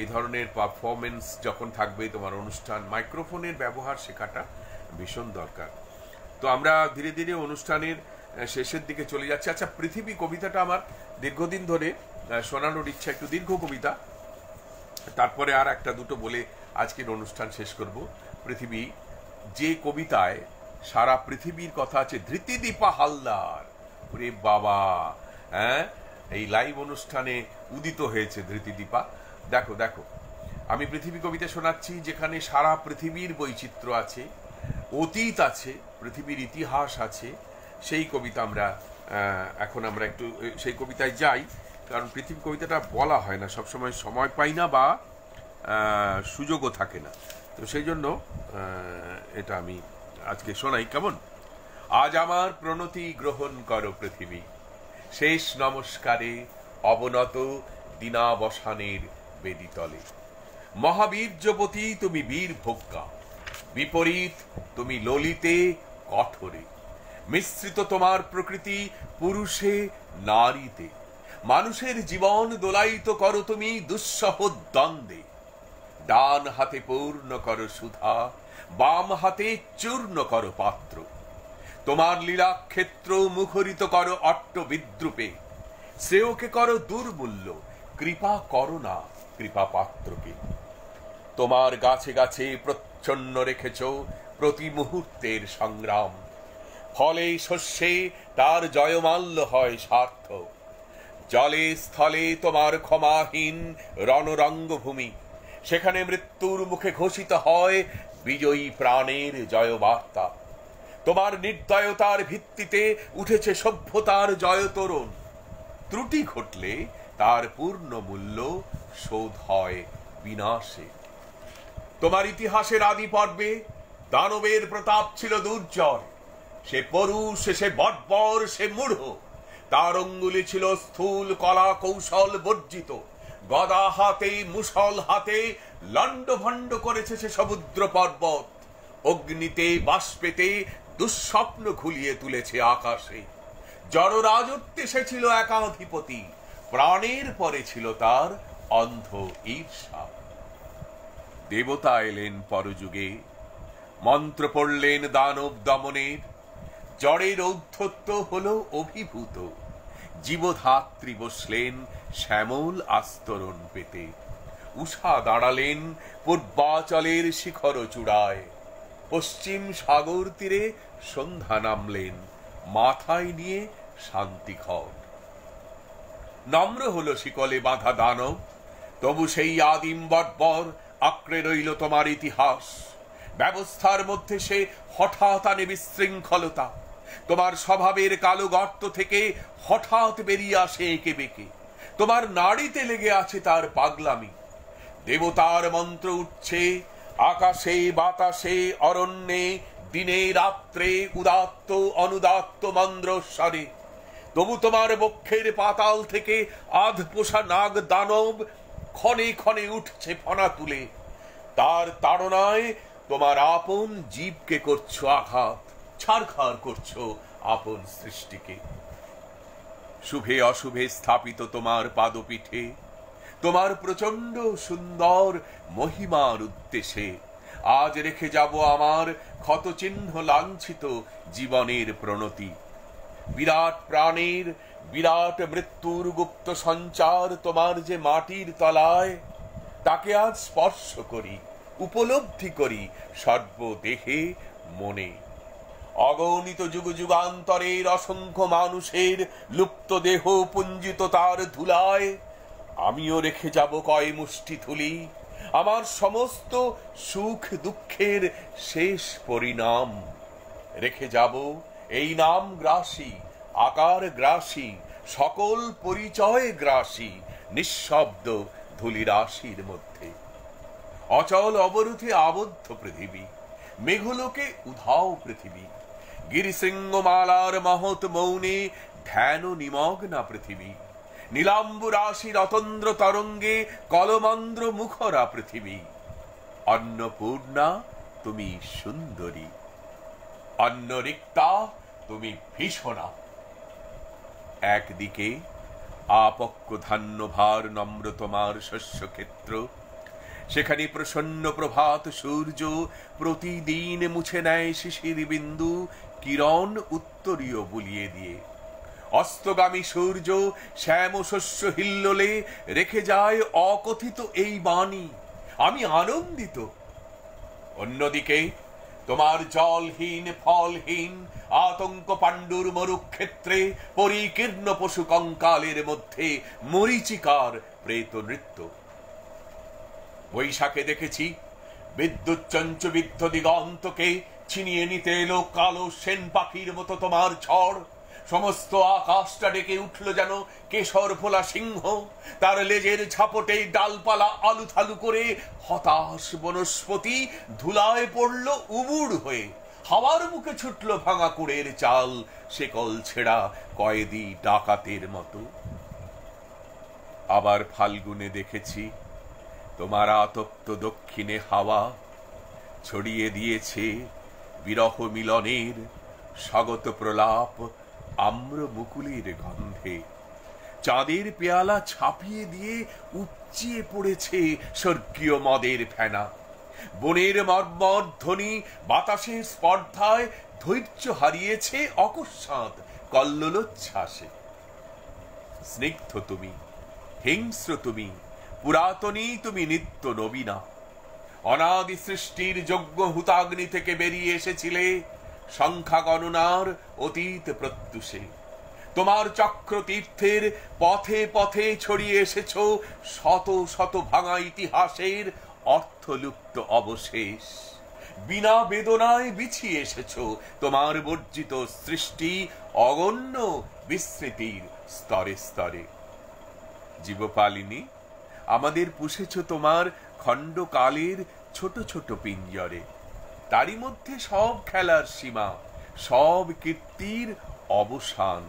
এই ধরনের পারফরমেন্স যখন থাকবে তোমার অনুষ্ঠান, মাইক্রোফোনের ব্যবহার শেখাটা ভীষণ দরকার। তো আমরা ধীরে ধীরে অনুষ্ঠানের শেষের দিকে চলে যাচ্ছি। আচ্ছা, পৃথিবী কবিতাটা আমার দীর্ঘদিন ধরে শোনানোর ইচ্ছা, একটু দীর্ঘ কবিতা, তারপরে আর একটা দুটো বলে আজকের অনুষ্ঠান শেষ করব। পৃথিবী, যে কবিতায় সারা পৃথিবীর কথা আছে, ধৃতিদীপা হালদার, ওরে বাবা, হ্যাঁ, এই লাইভ অনুষ্ঠানে উদিত হয়েছে ধৃতিদীপা। দেখো দেখো, আমি পৃথিবী কবিতা শোনাচ্ছি যেখানে সারা পৃথিবীর বৈচিত্র্য আছে, অতীত আছে, পৃথিবীর ইতিহাস আছে। সেই কবিতা এখন আমরা একটু সেই কবিতায় যাই, কারণ পৃথিবী কবিতাটা বলা হয় না সবসময়, সময় পাই না বা সুযোগও থাকে না। তো সেই জন্য এটা আমি আজকে শোনাই। কেমন? আজ আমার প্রণতি গ্রহণ করো পৃথিবী, শেষ নমস্কারে অবনত দিনাবসানের বেদিতলে। মহাবীর্যবতী তুমি বীর ভোগ্যা, বিপরীত তুমি ললিতে কঠোরে। মিশ্রিত তোমার প্রকৃতি পুরুষে নারীতে। মানুষের জীবন দোলাইত করো তুমি দুঃসহ দ্বন্দ্বে। ডান হাতে পূর্ণ করো সুধা, বাম হাতে চূর্ণ করো পাত্র। তোমার লীলাক্ষেত্র মুখরিত করো অট্ট বিদ্রুপে। শ্রেয়কে করো দুর্মূল্য, কৃপা করো না কৃপা পাত্রকে। তোমার গাছে গাছে প্রচ্ছন্ন রেখেছ প্রতি মুহূর্তের সংগ্রাম। ফলে শস্যে তার জয়মাল্য হয় সার্থক। জলে স্থলে তোমার ক্ষমাহীন রণরঙ্গভূমি। সেখানে মৃত্যুর মুখে ঘোষিত হয় বিজয়ী প্রাণের জয়বার্তা। তোমার নির্দয়তার ভিত্তিতে উঠেছে সভ্যতার জয়তরণ। ত্রুটি ঘটলে তার পূর্ণ মূল্য শোধ হয় বিনাশে। তোমার ইতিহাসের আদি পর্বে দানবের প্রতাপ ছিল দুর্জয়। সে পরুষ, সে বর্বর, সে মূঢ়। তার অঙ্গুলি ছিল স্থূল কলা কৌশল বর্জিত। গদা হাতে মুসল হাতে লণ্ডভণ্ড করেছে সে সমুদ্র পর্বত। অগ্নিতে বাষ্পেতে দুঃস্বপ্ন ঘুলিয়ে তুলেছে আকাশে। জড় রাজত্বে সে ছিল একাধিপতি। প্রাণের পরে ছিল তার অন্ধ ঈর্ষা। দেবতা এলেন পরযুগে, মন্ত্র পড়লেন দানব দমনের। জড়ের ঔদ্ধত্য হল অভিভূত। জীবধাত্রী বসলেন শ্যামল আস্তরণ পেতে। উষা দাঁড়ালেন পূর্বাচলের শিখর চূড়ায়। পশ্চিম সাগর তীরে সন্ধ্যা নামলেন, মাথায় নিয়ে শান্তি ঘর। নম্র হলো শিকলে বাঁধা দানব, তবু সেই আদিম বর্বর আঁকড়ে রইল তোমার ইতিহাস। ব্যবস্থার মধ্যে সে হঠাৎ আনে বিশৃঙ্খলতা। তোমার স্বভাবের কালো গর্ত থেকে হঠাৎ বেরিয়ে আসে এঁকে বেঁকে। তোমার নাড়িতে লেগে আছে তার পাগলামি। দেবতার মন্ত্র উঠছে আকাশে বাতাসে অরণ্যে, দিনে রাত্রে উদাত্ত অনুদাত্ত মন্দ্রস্বরে। তবু তোমার বক্ষের পাতাল থেকে আধ পোষা নাগ দানব ক্ষণে ক্ষণে উঠছে ফনা তুলে। তার তাড়নায় তোমার আপন জীবকে করছো আঘাত, ছারখার করছো আপন সৃষ্টিকে। শুভে অশুভে স্থাপিত তোমার পাদপীঠে, তোমার প্রচন্ড সুন্দর মহিমার উদ্দেশ্যে আজ রেখে যাব আমার ক্ষতচিহ্ন লাঞ্ছিত জীবনের প্রণতি। বিরাট প্রাণের বিরাট মৃত্যুর গুপ্ত সঞ্চার তোমার যে মাটির তলায়, তাকে আজ স্পর্শ করি, উপলব্ধি করি সর্বদেহে মনে। অগণিত যুগ যুগান্তরের অসংখ্য মানুষের লুপ্ত দেহ পুঞ্জিত তার ধুলায় আমিও রেখে যাব কয় মুষ্টি ধুলি, আমার সমস্ত সুখ দুঃখের শেষ পরিণাম। রেখে যাব এই নাম গ্রাসী, আকার গ্রাসী, সকল পরিচয় গ্রাসী, নিঃশব্দ ধূলিরাশির মধ্যে। অচল অবরোধে আবদ্ধ পৃথিবী, মেঘলোকে উধাও পৃথিবী। গিরিশৃঙ্গমালার মহৎ মৌনে ধ্যান নিমগ্না পৃথিবী। নীলাম্বু রাশি রতন্দ্র তরঙ্গে কলমন্দ্র মুখরা পৃথিবী। অন্নপূর্ণা তুমি সুন্দরী, অন্নরিক্তা তুমি ভীষণা। একদিকে আপক্ক ধান্য ভার নম্র তোমার শস্যক্ষেত্র, সেখানে প্রসন্ন প্রভাত সূর্য প্রতিদিন মুছে নেয় শিশির বিন্দু কিরণ উত্তরীয় বুলিয়ে দিয়ে। অস্তগামী সূর্য শ্যাম শস্য হিল্লোলে রেখে যায় অকথিত এই বাণী, আমি আনন্দিত। অন্যদিকে তোমার জলহীন ফলহীন আতঙ্ক পাণ্ডুর মরুক্ষেত্রে পরিকীর্ণ পশু কঙ্কালের মধ্যে মরীচিকার প্রেত নৃত্য। বৈশাখে দেখেছি বিদ্যুৎ চঞ্চবিদ্ধ দিগন্তকে ছিনিয়ে নিতে এলো কালো সেন পাখির মতো তোমার ঝড়। সমস্ত আকাশটা ডেকে উঠল যেন কেশর ফোলা সিংহ। তার লেজের ঝাপটে ডালপালা আলুথালু করে হতাশ বনস্পতি ধুলায় পড়ল উবুড় হয়ে। হাওয়ার মুখে ছুটল ভাঙা কুড়ের চাল, শেকল ছেঁড়া কয়েদি ডাকাতের মতো। আবার ফাল্গুনে দেখেছি তোমার আতপ্ত দক্ষিণে হাওয়া ছড়িয়ে দিয়েছে বিরহ মিলনের স্বাগত প্রলাপ আম্র মুকুলের গন্ধে। চাঁদের পেয়ালা ছাপিয়ে দিয়ে উপচিয়ে পড়েছে স্বর্গীয় মদের ফেনা। বনের মর্মর ধ্বনি বাতাসের স্পর্ধায় ধৈর্য হারিয়েছে অকস্মাৎ কল্লোলোচ্ছ্বাসে। স্নিগ্ধ তুমি, হিংস্র তুমি, পুরাতনী তুমি, নিত্য নবীনা। অনাদি সৃষ্টির যজ্ঞ হুতাগ্নি থেকে বেরিয়ে এসেছিলে সংখ্যা গণনার অতীত প্রত্যুষে। তোমার চক্র তীর্থের পথে পথে ছড়িয়ে এসেছ শত শত ভাঙা ইতিহাসের অর্থলুপ্ত অবশেষ। বিনা বেদনায় বিছিয়ে এসেছ তোমার বর্জিত সৃষ্টি অগণ্য বিস্মৃতির স্তরে স্তরে। জীবপালিনী, আমাদের পুষেছ তোমার খণ্ডকালের ছোট ছোট পিঞ্জরে। তারই মধ্যে সব খেলার সীমা, সব কীর্তির অবসান।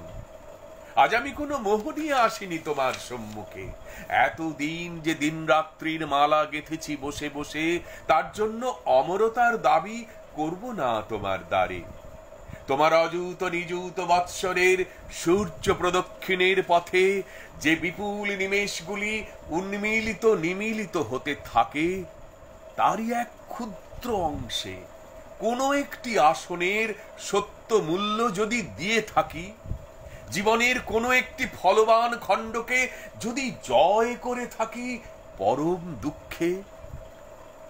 আজ আমি কোনো মোহ নিয়ে আসিনি তোমার সম্মুখে। এতদিন যে দিন রাত্রির মালা গেঁথেছি বসে বসে, তার জন্য অমরতার দাবি করব না তোমার দ্বারে। তোমার অযুত নিযুত বৎসরের সূর্য প্রদক্ষিণের পথে যে বিপুল নিমেষগুলি উন্মিলিত নিমিলিত হতে থাকে, তারই এক ক্ষুদ্র অংশে কোনো একটি আসনের সত্য মূল্য যদি দিয়ে থাকি, জীবনের কোনো একটি ফলবান খণ্ডকে যদি জয় করে থাকি পরম দুঃখে,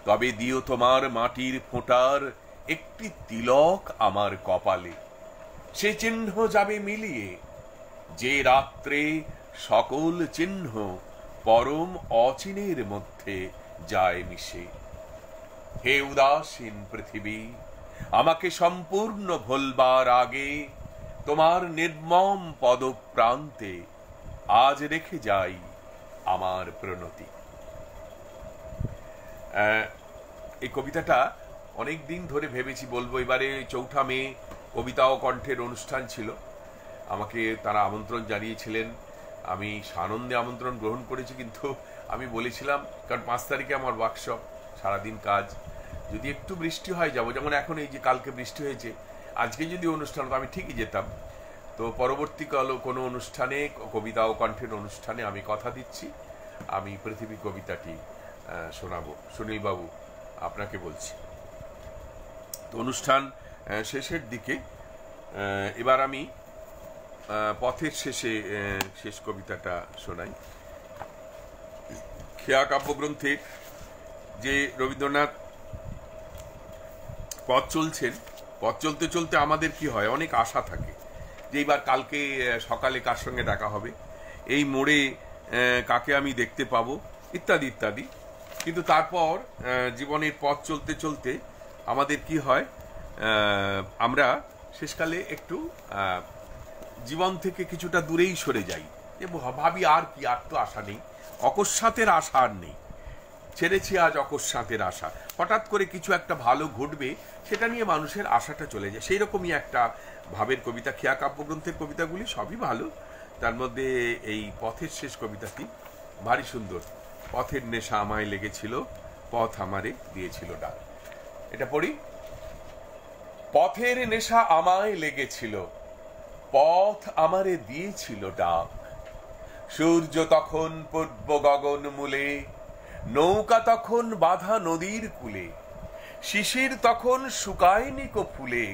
তবে দিও তোমার মাটির ফোঁটার একটি তিলক আমার কপালে। সে চিহ্ন যাবে মিলিয়ে যে রাত্রে সকল চিহ্ন পরম অচিনের মধ্যে যায় মিশে। হে উদাসীন পৃথিবী, আমাকে সম্পূর্ণ ভোলবার আগে তোমার নির্মম পদপ্রান্তে আজ রেখে যাই আমার প্রণতি। এই কবিতাটা অনেক দিন ধরে ভেবেছি বলবো। এবারে ৪ঠা মে কবিতা ও কণ্ঠের অনুষ্ঠান ছিল, আমাকে তারা আমন্ত্রণ জানিয়েছিলেন। আমি সানন্দে আমন্ত্রণ গ্রহণ করেছি, কিন্তু আমি বলেছিলাম, কারণ ৫ তারিখে আমার ওয়ার্কশপ, সারাদিন কাজ, যদি একটু বৃষ্টি হয় যাবো। যেমন এখন এই যে কালকে বৃষ্টি হয়েছে, আজকে যদি অনুষ্ঠান হতো আমি ঠিকই যেতাম। তো পরবর্তীকাল কোনো অনুষ্ঠানে, কবিতা ও কণ্ঠের অনুষ্ঠানে আমি কথা দিচ্ছি, আমি পৃথিবী কবিতাটি শোনাবো। সুনীলবাবু, আপনাকে বলছি। তো অনুষ্ঠান শেষের দিকে এবার আমি পথের শেষে শেষ কবিতাটা শোনাই। খেয়া কাব্যগ্রন্থে যে রবীন্দ্রনাথ পথ চলছেন, পথ চলতে চলতে আমাদের কি হয়, অনেক আশা থাকে যে এইবার কালকে সকালে কার সঙ্গে দেখা হবে, এই মোড়ে কাকে আমি দেখতে পাবো, ইত্যাদি ইত্যাদি। কিন্তু তারপর জীবনের পথ চলতে চলতে আমাদের কি হয়, আমরা শেষকালে একটু জীবন থেকে কিছুটা দূরেই সরে যাই, যে ভাবি আর কি, আর তো আশা নেই, অকস্মাতের আশা আর নেই, ছেড়েছি আজ অকস্মাতের আশা। হঠাৎ করে কিছু একটা ভালো ঘটবে, সেটা নিয়ে মানুষের আশাটা চলে যায়। সেই রকমই একটা ভাবের কবিতা। খেয়া কাব্যগ্রন্থের কবিতাগুলি সবই ভালো, তার মধ্যে এই পথের শেষ কবিতাটি ভারী সুন্দর। পথের নেশা আমায় লেগেছিল, পথ আমারে দিয়েছিল ডাক। এটা পড়ি। পথের নেশা আমায় লেগেছিল, পথ আমারে দিয়েছিল ডাক। সূর্য তখন পূর্ব গগন মূলে, নৌকা তখন বাঁধা নদীর কূলে, শিশির তখন শুকায়নি কো ফুলে,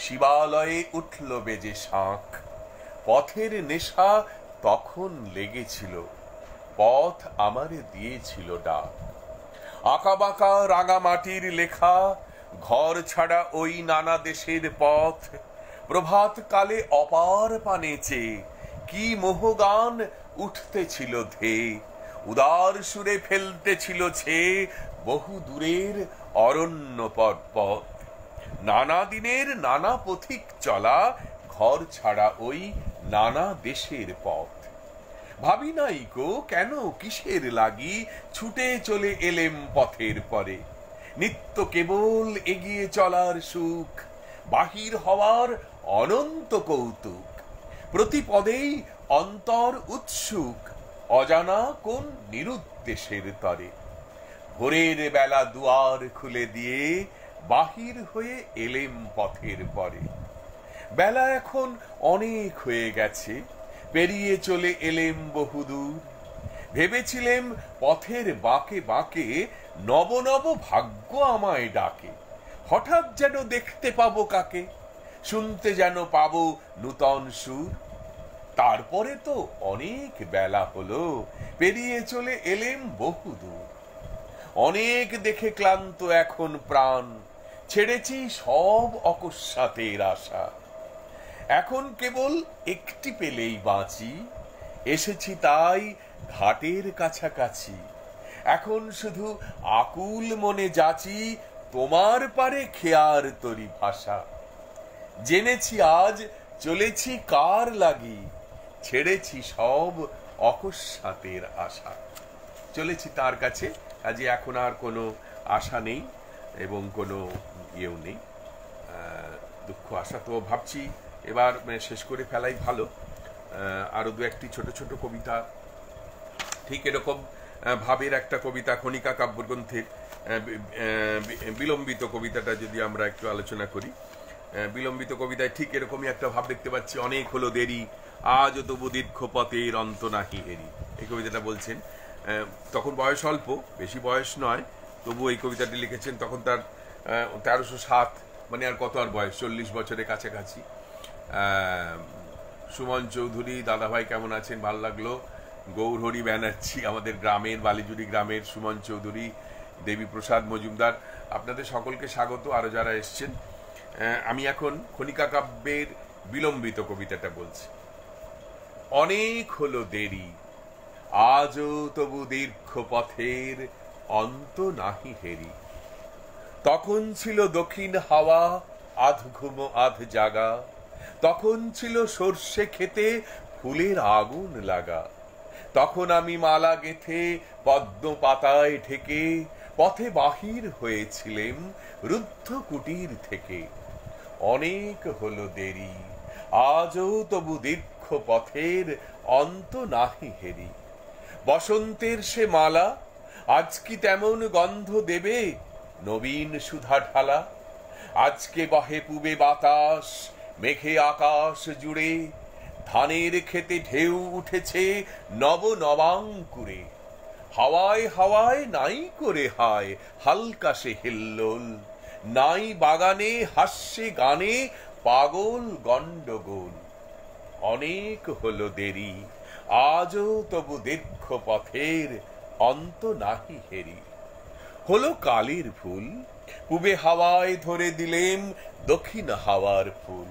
শিবালয়ে উঠল বেজে শাঁখ। পথের নেশা তখন লেগেছিল, পথ আমারে দিয়েছিল ডাক। আঁকাবাঁকা রাঙা মাটির লেখা, ঘর ছাড়া ওই নানা দেশের পথ। প্রভাত কালে অপার পানে চেয়ে কি মোহগান উঠতেছিল ধেয়ে, উদার সুরে ফেলতেছিল ছে বহু দূরের অরণ্য পর্বত। নানা দিনের নানা পথিক চলা, ঘর ছাড়া ওই নানা দেশের পথ। ভাবি নাই গো কেন কিসের লাগি ছুটে চলে এলেম পথের পরে। নিত্য কেবল এগিয়ে চলার সুখ, বাহির হওয়ার অনন্ত কৌতুক। প্রতি পদেই অন্তর উৎসুক, অজানা কোন নিরুদ্দেশের তরে। ভোরের বেলা দুয়ার খুলে দিয়ে বাহির হয়ে এলেম পথের পরে। বেলা এখন অনেক হয়ে গেছে, পেরিয়ে চলে এলেম বহুদূর। ভেবেছিলেম পথের বাঁকে বাঁকে নব নব ভাগ্য আমায় ডাকে। হঠাৎ যেন দেখতে পাবো কাকে, শুনতে যেন পাবো নূতন সুর। তারপরে তো অনেক বেলা হলো, পেরিয়ে চলে এলেম বহুদূর। অনেক দেখে ক্লান্ত এখন প্রাণ, ছেড়েছি সব অকস্মাতের আশা। এখন কেবল একটি পেলেই বাঁচি, এসেছি তাই ঘাটের কাছাকাছি। এখন শুধু আকুল মনে যাচি, তোমার পারে খেয়ার তরি ভাষা। জেনেছি আজ চলেছি কার লাগি, ছেড়েছি সব অকস্মাতের আশা। চলেছি তার কাছে, কাজে এখন আর কোনো আশা নেই এবং কোনো ইয়েও নেই, দুঃখ আশা। তো ভাবছি এবার শেষ করে ফেলাই ভালো। আরো দু একটি ছোট ছোট কবিতা, ঠিক এরকম ভাবের একটা কবিতা খনিকা কাব্যগ্রন্থের বিলম্বিত কবিতাটা যদি আমরা একটু আলোচনা করি। বিলম্বিত কবিতায় ঠিক এরকমই একটা ভাব দেখতে পাচ্ছি। অনেক হলো দেরি, আজ তবু দীর্ঘ পথের অন্ত নাহি হেরি। এই কবিতাটা বলছেন, তখন বয়স অল্প, বেশি বয়স নয়, তবু এই কবিতাটি লিখেছেন তখন তার 1307, মানে আর কত আর বয়স, 40 বছরের কাছাকাছি। সুমন চৌধুরী দাদাভাই কেমন আছেন, ভাল লাগলো। গৌরহরি ব্যানার্জি, আমাদের গ্রামের বালিজুড়ি গ্রামের সুমন চৌধুরী, দেবীপ্রসাদ মজুমদার, আপনাদের সকলকে স্বাগত, আরো যারা এসছেন। আমি এখন খনিকা কাব্যের বিলম্বিত কবিতাটা বলছি। অনেক হলো দেরি, আজও তবু দীর্ঘ পথের অন্ত নাহি হেরি। তখন ছিল দক্ষিণ হাওয়া আধ ঘুম আধ জাগা, তখন ছিল সর্ষে খেতে ফুলের আগুন লাগা। তখন আমি মালা গেথে পদ্ম পাতায় ঢেকে পথে বাহির হয়েছিলেম রুদ্ধ কুটির থেকে। অনেক হলো দেরি, আজও তবু দীর্ঘ পথের অন্ত নাহি হেরি। বসন্তের সে মালা আজ কি তেমন গন্ধ দেবে, নবীন সুধা ঢালা। আজকে বহে পুবে বাতাস মেঘে আকাশ জুড়ে, ধানের খেতে ঢেউ উঠেছে নব নবাঙ্কুরে। হাওয়ায় হাওয়ায় নাই করে হায় হালকা সে হিল্লোল, নাই বাগানে হাস্যে গানে পাগল গন্ডগোল। অনেক হলো দেরি, আজও তবু দীর্ঘ পথের অন্ত নাহি হেরি। হলো কালের ভুল, পুবে হাওয়ায় ধরে দিলেম দক্ষিণ হাওয়ার ফুল।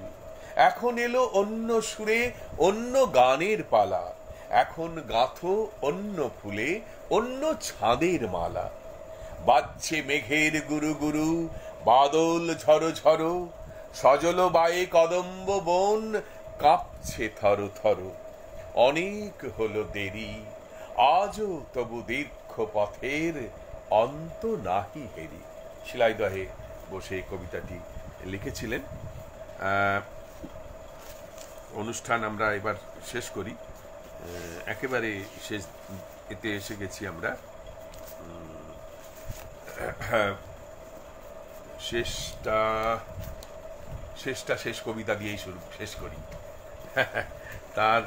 এখন এলো অন্য সুরে অন্য গানের পালা, এখন গাঁথো অন্য ফুলে অন্য ছাঁদের মালা। বাজছে মেঘের গুরু গুরু, বাদল ঝড়ো ঝড়ো, সজল বায়ে কদম্ব বন কাঁপছে থর থর। অনেক হলো দেরি, আজও তবু দীর্ঘ পথের অন্ত নাহি হেরি। শিলাইদহে বসে এই কবিতাটি লিখেছিলেন। অনুষ্ঠান আমরা এবার শেষ করি, একেবারে শেষ এতে এসে গেছি আমরা। শেষ কবিতা দিয়েই শেষ করি। তার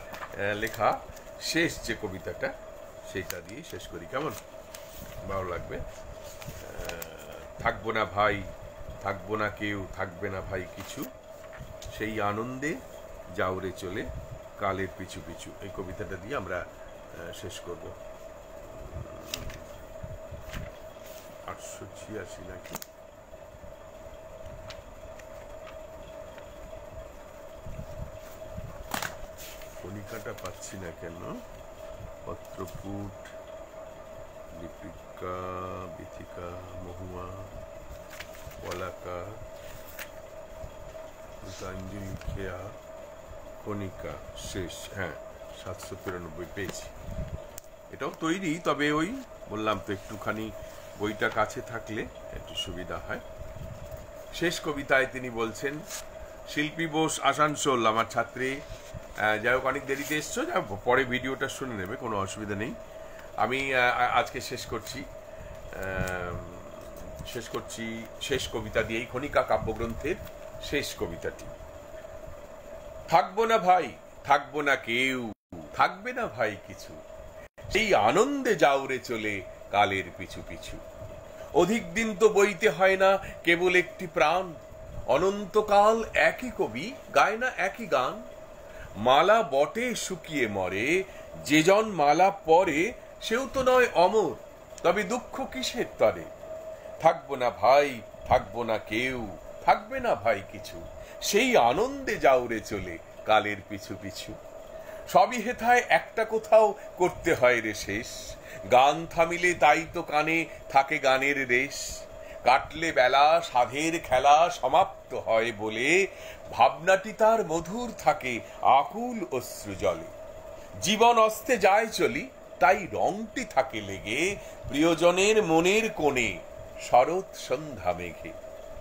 লেখা শেষ যে কবিতাটা সেইটা দিয়েই শেষ করি, কেমন? ভালো লাগবে। থাকবো না ভাই, থাকবো না কেউ, থাকবে না ভাই কিছু, সেই আনন্দে যাওরে চলে কালের পিছু পিছু। এই কবিতাটা দিয়ে আমরা শেষ করব। 886 নাকি? কণিকাটা পাচ্ছি না কেন? পত্রপুট, লিপিকা, বিথিকা, মহুয়া, পলাকা, গীতাঞ্জলি, খেয়া, খনিকা শেষ, হ্যাঁ 793 পেয়েছি। এটাও তৈরি, তবে ওই বললাম তো একটুখানি বইটা কাছে থাকলে একটু সুবিধা হয়। শেষ কবিতায় তিনি বলছেন, শিল্পী বোস আসানসোল আমার ছাত্রী, যাই হোক অনেক দেরিতে এসছো, পরে ভিডিওটা শুনে নেবে, কোনো অসুবিধা নেই। আমি আজকে শেষ করছি শেষ কবিতা দিয়েই, খনিকা কাব্যগ্রন্থের শেষ কবিতাটি। থাকবো না ভাই, থাকবো না কেউ, থাকবে না ভাই কিছু, সেই আনন্দে যাওরে চলে কালের পিছু পিছু। অধিক দিন তো বইতে হয় না কেবল একটি প্রাণ, অনন্তকাল একই কবি গায় না একই গান। মালা বটে শুকিয়ে মরে, যে জন মালা পরে সেও তো নয় অমর, তবে দুঃখ কিসের তরে। থাকবো না ভাই, থাকবো না কেউ, থাকবে না ভাই কিছু, সেই আনন্দে যাওরে চলে কালের পিছু পিছু। সবই হেথায় একটা কোথাও করতে হয় রে শেষ, গান থামিলে তাই তো কানে থাকে গানের রেশ। কাটলে বেলা সাধের খেলা সমাপ্ত হয় বলে, ভাবনাটি তার মধুর থাকে আকুল অশ্রু জলে। জীবন অস্তে যায় চলি, তাই রংটি থাকে লেগে প্রিয়জনের মনের কোণে শরৎ সন্ধ্যা মেঘে।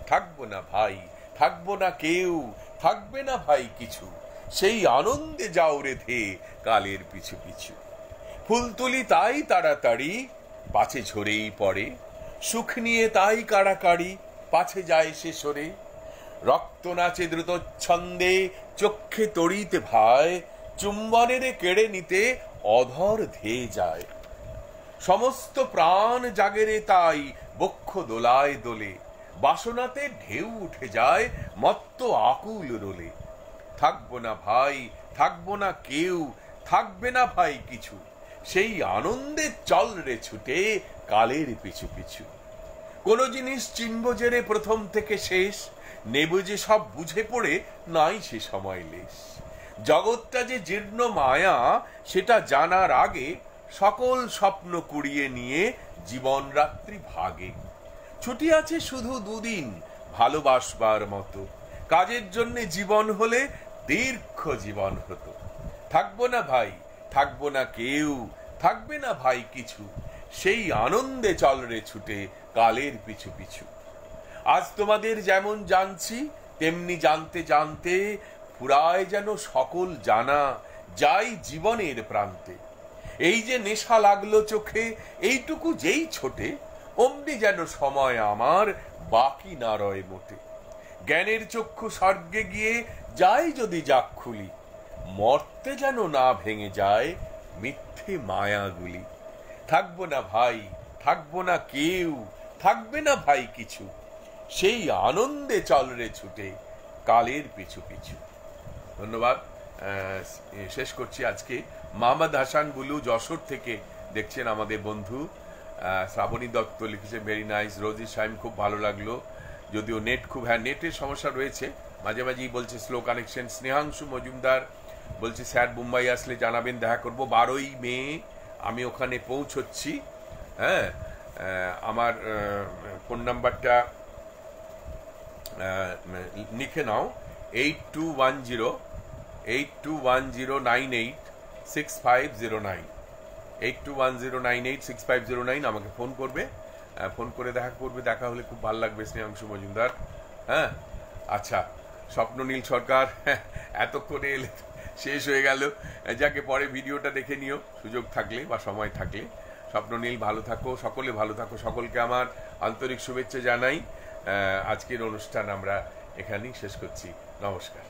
থাকবো না ভাই, থাকবো না কেউ, থাকবে না ভাই কিছু, সেই আনন্দে যাও রেধে কালের পিছু পিছু। ফুল তুলি তাই তাড়াতাড়ি, পাছে ঝরেই পড়ে, সুখ নিয়ে তাই কাড়াকাড়ি, পাছে যায় সে সরে। রক্ত নাচে দ্রুত ছন্দে, চক্ষে তড়িতে ভাই, চুম্বনের কেড়ে নিতে অধর ধেয়ে যায়। সমস্ত প্রাণ জাগেরে তাই বক্ষ দোলায় দোলে, বাসনাতে ঢেউ উঠে যায় মত্ত আকুল রোলে। থাকবো না ভাই, থাকবো না কেউ, থাকবে না ভাই কিছু, সেই আনন্দে চল রে ছুটে কালের পিছু পিছু। কোন জিনিস চিনব জেরে প্রথম থেকে শেষ, নেব যে সব বুঝে পড়ে নাই সে সময় লেশ। জগৎটা যে জীর্ণ মায়া সেটা জানার আগে, সকল স্বপ্ন কুড়িয়ে নিয়ে জীবন রাত্রি ভাগে। ছুটি আছে শুধু দুদিন ভালোবাসবার মতো, কাজের জন্য জীবন হলে দীর্ঘ জীবন হতো। থাকবো না ভাই, থাকবো না কেউ, থাকবে না ভাই কিছু, সেই আনন্দে চল রে ছুটে কালের পিছু পিছু। আজ তোমাদের যেমন জানছি তেমনি জানতে জানতে, ফুরায় যেন সকল জানা যাই জীবনের প্রান্তে। এই যে নেশা লাগলো চোখে এইটুকু যেই ছোটে, অমনি যেন সময় আমার বাকি না রয় মোটে। জ্ঞানের চক্ষু স্বর্গে গিয়ে যাই যদি যাক খুলি, মর্তে যেন না ভেঙে যায় মিথ্যে মায়াগুলি। থাকবো না ভাই, থাকবো না কেউ, থাকবে না ভাই কিছু, সেই আনন্দে চল রে ছুটে কালের পিছু পিছু। ধন্যবাদ। শেষ করছি আজকে। মোহাম্মদ হাসান বুলু যশোর থেকে দেখছেন আমাদের বন্ধু। শ্রাবণী দত্ত লিখেছে ভেরি নাইস। রোজি সাইম খুব ভালো লাগলো, যদিও নেট খুব, হ্যাঁ নেটের সমস্যা রয়েছে মাঝে মাঝেই বলছে স্লো কানেকশন। স্নেহাংশু মজুমদার বলছে স্যার মুম্বাই আসলে জানাবেন, দেখা করবো। 12ই মে আমি ওখানে পৌঁছচ্ছি। হ্যাঁ, আমার ফোন নাম্বারটা লিখে নাও, 8210986509, 8210986509। আমাকে ফোন করবে, ফোন করে দেখা হলে খুব ভালো লাগবে স্নেহাংশু মজুমদার। হ্যাঁ, আচ্ছা। স্বপ্ননীল সরকার এতক্ষণে এলে শেষ হয়ে গেল, যাকে পরে ভিডিওটা দেখে নিও সুযোগ থাকলে বা সময় থাকলে। স্বপ্ননীল ভালো থাকো, সকলে ভালো থাকো, সকলকে আমার আন্তরিক শুভেচ্ছা জানাই। আজকের অনুষ্ঠান আমরা এখানেই শেষ করছি। নমস্কার।